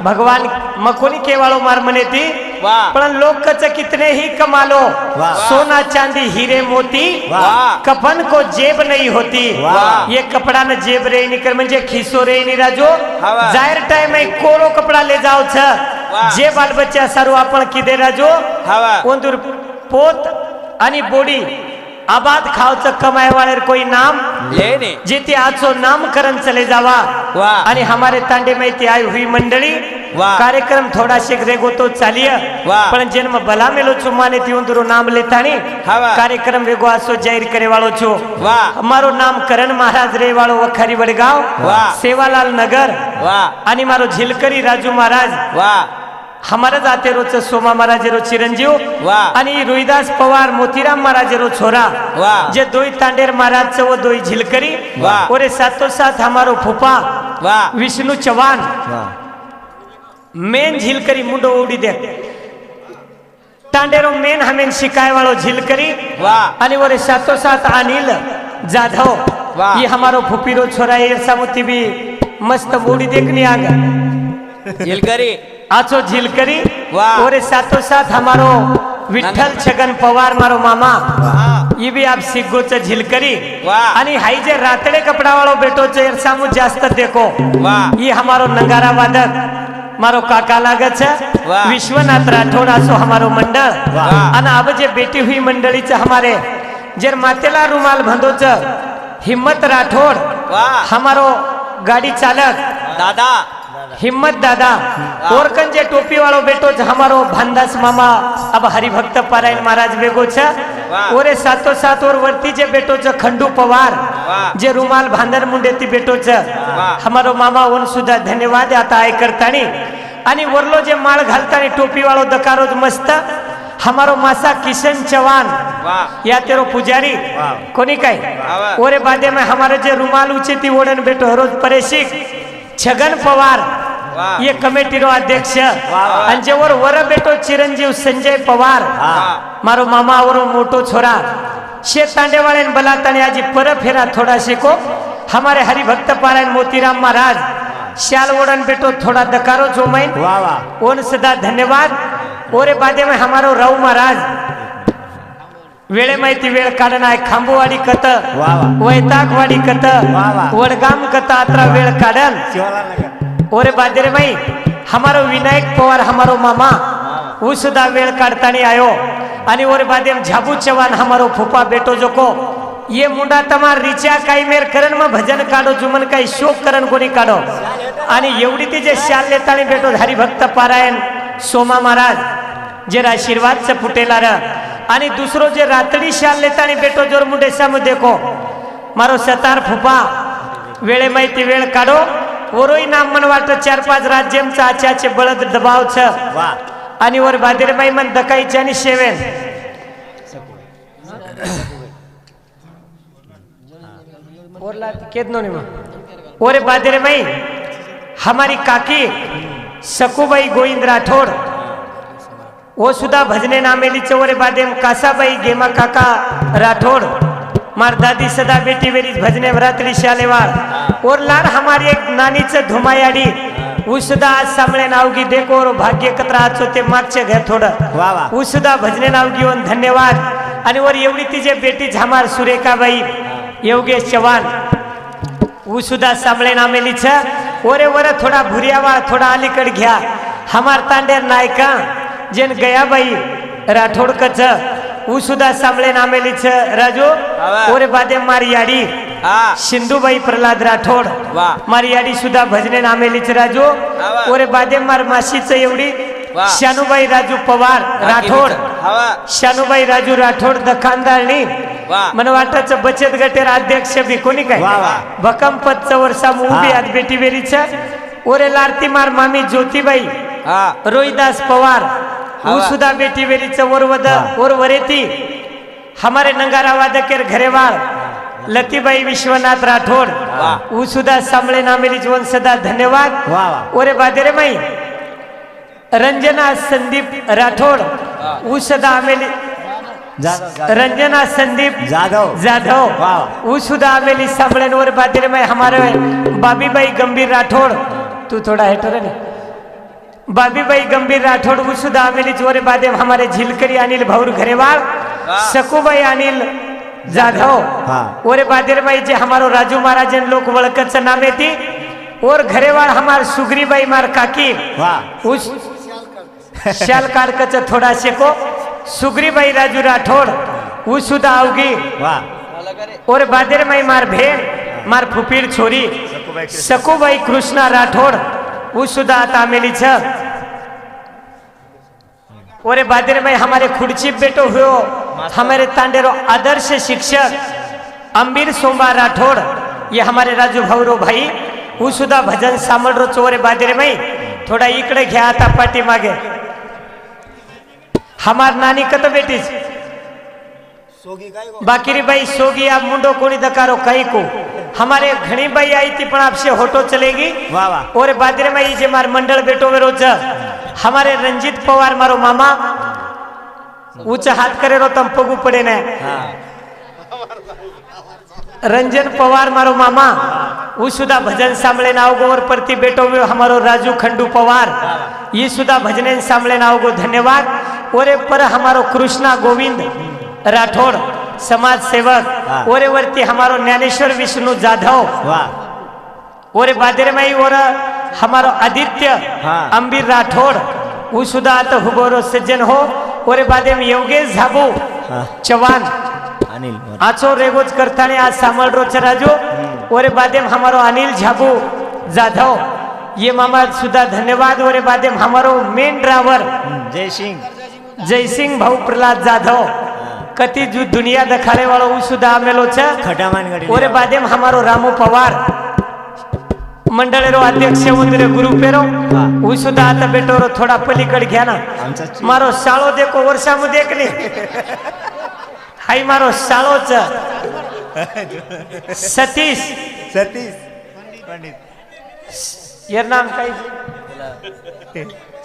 भगवान मकोनी केवाळो मार मने ती पण लोग कितने ही कमालो सोना चांदी हीरे मोती कफन को जेब नहीं होती ये कपड़ा न जेब रे निकर म्हणजे खिसो रे नि राजो जाहिर टाइम में कोरो कपड़ा ले जाओ छ जे बाल बच्चा सारू आपण किदे राजो कोंदूर पोत आणि बोडी आबाद खावचं कमाय वाळेर कोई नाम लेने जिथे आजो नामकरण चले जावा आणि हमारे तांडे में ती आई हुई मंडळी कार्यक्रम थोड़ा शेख रेगो तो चालिया पण जन्म भला मेलो चुमाने ती उंदरो नाम लेतानी कार्यक्रम वेगो आसो जाहिर करे वाळो छो हमारो नामकरण महाराज रे वाळो वखारी वडगाव सेवालाल नगर आणि मारो झिलकरी राजू महाराज हमारा जाते रोज सोमा महाराजेरो चिरंजीव आणि रोहिदास पवार मोतीराम महाराजेरो छोरा जे दोई तांडेर महाराज वो दोई झिलकरी और साथो साथ हमारो फूफा विष्णु चौहान मेन झिलकरी मुंडो उड़ी दे तांडेरो मेन हमें शिकाय वालो झिलकरी आणि वो साथो साथ अनिल जाधव ये हमारो फुपीरो छोरा ये सामुती भी मस्त उड़ी देखनी आगा झिलकरी आचो झिलकरी और साथो साथ हमारो विठ्ठल छगन पवार मारो मामा ये भी आप सिग्गोच झिलकरी आणि हाई जे रातडे कपड़ा वालो बेटो चे सामू जास्त देखो ये हमारो नगारा वादक मारो काका लागत विश्वनाथ राठौड़ आसो हमारो मंडल आणि अब जे बेटी हुई मंडळी च हमारे जर मातेला रुमाल बंधोच हिम्मत राठौड़ हमारो गाड़ी चालक दादा हिम्मत दादा और कंजे टोपी वालो बेटो हमारो भानदास मामा अब हरिभक्त पारायण महाराज बेगो छ और साथो साथ और वर्ती जे बेटो छ खंडू पवार जे रुमाल भांदर मुंडे ती बेटो छ हमारो मामा उन सुद्धा धन्यवाद आता आय करतानी आणि वरलो जे माळ घालतानी टोपी वालो दकारो मस्त हमारो मासा किशन चौहान या तेरो पुजारी कोनी काय ओरे बादे में हमारे जे रुमाल ऊंचे ती ओडन बेटो हरोज परेशिक छगन पवार ये कमेटी रो अध्यक्ष अंजेवर वर बेटो चिरंजीव संजय पवार मारो मामा और मोटो छोरा शे तांडे वाले बलाताने आजी पर फेरा थोड़ा शेको हमारे हरिभक्त पारायण मोतीराम महाराज श्याल ओडन बेटो थोड़ा दकारो जो मैं ओन सदा धन्यवाद ओरे बादे में हमारो राव महाराज वेळे माहिती वेळ काढण आहे खांबूवाडी कत वैतागवाडी कत वडगाम कत अत्रा वेळ काढन ओरे बादेरे माई हमारो विनायक पवार हमारो मामा वो सुद्धा वेळ काढतानी आयो आणि ओरे बादेम झाबू चव्हाण हमारो फुफा बेटो जोको ये मुंडा तमार रिचा काही मेर करण मग भजन काढो जुमन काही शोक करण कोणी काढो आणि एवढी ती जे शाल लेतानी बेटो हरिभक्त पारायण सोमा महाराज जे आशीर्वाद च फुटेला र आणि दुसरो जे रातडी शाल लेतानी बेटो जोर मुंडे सामू देखो मारो सतार फुफा वेळे माहिती वेळ काढो वरोई नाम मन वाट 4-5 राज्यमचा आचाचे बळद दबाव छ आणि वर बादेरबाई मन दकाईच्या आणि शेवेन बोला केदनो नहीं मां ओरे बादरे भाई हमारी काकी सकूबाई गोविंद राठौड़ वो सुद्धा भजने नामेली चवरे बादे कासाबाई गेमा काका राठौड़ मार दादी सदा बेटी वेरी भजने वरात्री शालेवार और लार हमारी एक नानीच धुमायाडी वो सुद्धा आज सामने नावगी देखो और भाग्य कत्रा आचो ते मागचे घर थोडं वा वा वो सुद्धा भजने नावगी वन धन्यवाद आणि वर एवढी तिचे बेटी झामार सुरेखाबाई योगेश चव्हाण वो सुद्धा सामळे नामेली छ ओरे वर थोडा भुरियावा थोडा अलीकड घ्या हमार तांडेर नायका जेन गयाबाई राठोड कच वो सुद्धा सामळे नामेली छ राजू ओरे बादे मारी याडी हा सिंधुबाई प्रल्हाद राठोड वा मारी याडी सुद्धा भजने नामेली छ राजू ओरे बादे मार माशीच एवढी वा. शानुबाई राजू पवार राठोड हवा शानुबाई राजू राठोड दखानदारणी वा मन वाटच बचत गटेर अध्यक्ष बी कोणी काय वा वा. भकम पदचं वर्षा उभी आज बेटी वेरीच ओरे लारती मार मामी ज्योतिबाई हा रोहिदास पवार वो हवा. सुद्धा बेटी वेरीच वरवद और वरेती हमारे नंगारा वादकेर घरेवाळ लतीबाई विश्वनाथ राठोड वा. वो सुद्धा सामळे नामेली जीवन सदा धन्यवाद वा वा ओरे बादेरे माई रंजना संदीप राठोड वो सदा आमेली जाधव रंजना संदीप जाधव जाधव वाह. वो सुधा आमेली सांभळेनवर बादरे में हमारे बाबीबाई गंभीर राठौड़ तू थोड़ा हेटर है बाबीबाई गंभीर राठौड़ वो सुधा आमेली जोरे बादे हमारे झिलकरी अनिल भौर घरेवाल सकूबाई अनिल जाधव हाँ. ओरे बादरे में जे हमारो राजू महाराजन लोक वळकच नामे थी और घरेवाल हमार सुग्रीबाई मार काकी वाह उस शाल काढकच थोडा शेको सुग्रीबाई राजू राठौड़ वो सुधा आवगी वाह और बादर में मार भेड़ मार फुपीर छोरी सकूबाई कृष्णा राठौड़ वो सुधा तामेली छ और बादर में हमारे खुर्ची बेटो हुए हमारे तांडेरो आदर्श शिक्षक अंबीर सोमबा राठौड़ ये हमारे राजू भौरो भाई वो सुधा भजन सामल चोरे बादर में थोड़ा इकडे घ्या आता पाठी मागे हमार नानी कत बेटी सोगी काय गो बाकीरी बाई सोगी आप मुंडो कोणी दकारो कहीं को हमारे घनी बाई आई थी पण आपसे होटो चलेगी वाह वाह और बादरे में ये मार मंडल बेटो वे रोज हमारे रंजीत पवार मारो मामा ऊंचा हाथ करे रो तम पगू पड़े ने रंजन पवार मारो मामा वो सुधा भजन सांभळे नाव गोवर परती बेटो वे हमारो राजू खंडू पवार ये सुधा भजने सांभळे नाव गो धन्यवाद ओरे पर हमारो कृष्णा गोविंद राठौड़ समाज सेवक ओरे वरती हमारो ज्ञानेश्वर विष्णु जाधव वाह ओरे बादरे माई और हमारो आदित्य अंबीर राठौड़ वो सुधा आता हुबोरो सज्जन हो ओरे बादे में योगेश झाबू चव्हाण अनिल आचो रेगोज करताने आज सामल रोच राजू ओरे बादे में हमारो अनिल झाबू जाधव ये मामा सुधा धन्यवाद ओरे बादे में हमारो मेन ड्राइवर जय सिंह जय सिंह भाऊ प्रहलाद जाधव कति जो दुनिया दखाड़े वालों वो सुधा आमेलो छ खटामान गडी ओरे बादे में हमारो रामू पवार मंडळेरो अध्यक्ष उंदरे गुरु पेरो वो सुधा आता बेटो रो थोड़ा पलीकड घ्या ना आमचा मारो साळो देखो वर्षा मु देखली हाय मारो साळो छ सतीश सतीश पंडित यार नाम काय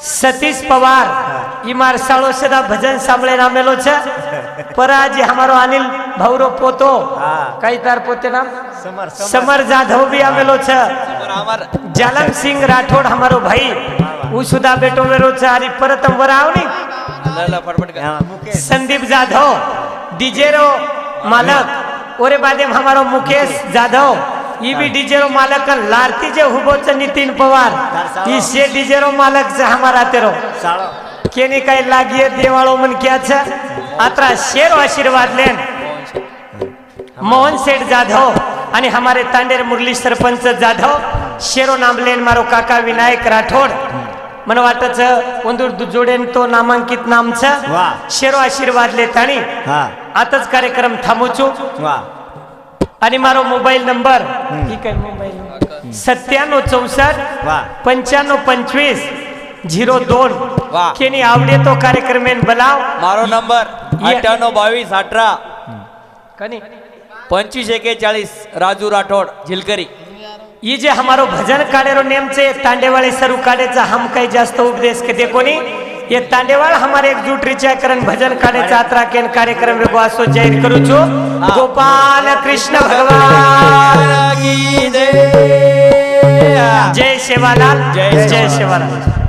सतीश पवार इमार साळो सदा भजन सांभळे नामेलो छ पर आज हमारो अनिल भौरो पोतो काय तार पोते नाम समर समर जाधव भी आमेलो छ अमर जालम सिंह राठौड़ हमारो भाई वो सुधा बेटो वेरो छ अरे परतम वरावनी लला फटफट कर मुकेश संदीप जाधव डीजे रो मालक ओरे बादे में हमारो मुकेश जाधव ये भी डीजे रो मालक लारती जे हुबो छ नितिन पवार इससे डीजे रो मालक से हमारा तेरो साळो केने काय लागिए देवाळो मन क्या छ आत्रा शेर आशीर्वाद लेन मोहन सेठ जाधव आणि हमारे तांडेर मुरली सरपंच जाधव शेरो नाम लेन मारो काका विनायक राठौड़ मन वाटच ಒಂದೂर जोडेन तो नामांकित नाम छ वाह. शेरो आशीर्वाद लेतानी हा आताच कार्यक्रम थांबवचो वाह आणि मारो मोबाईल नंबर ठीक आहे मोबाईल 9764 वाह 9525 02 वाह. केनी आवडे तो कार्यक्रमेन बोलाव मारो नंबर ये- 98 22 18 कनी 2541 राजू राठोड झिलकरी. ये जे हमारो भजन काढेरो नेम छे तांडेवाळे सरू काढेचा हम काही जास्त उपदेश के देखो नी ये तांडेवाळ हमारे एकजूट रिचा करण भजन काढेचा यात्रा केन कार्यक्रम वेगो आसो जाहीर करू छो. गोपाल कृष्ण भगवान की जय. जय सेवालाल जय जय सेवालाल. सेवालाल.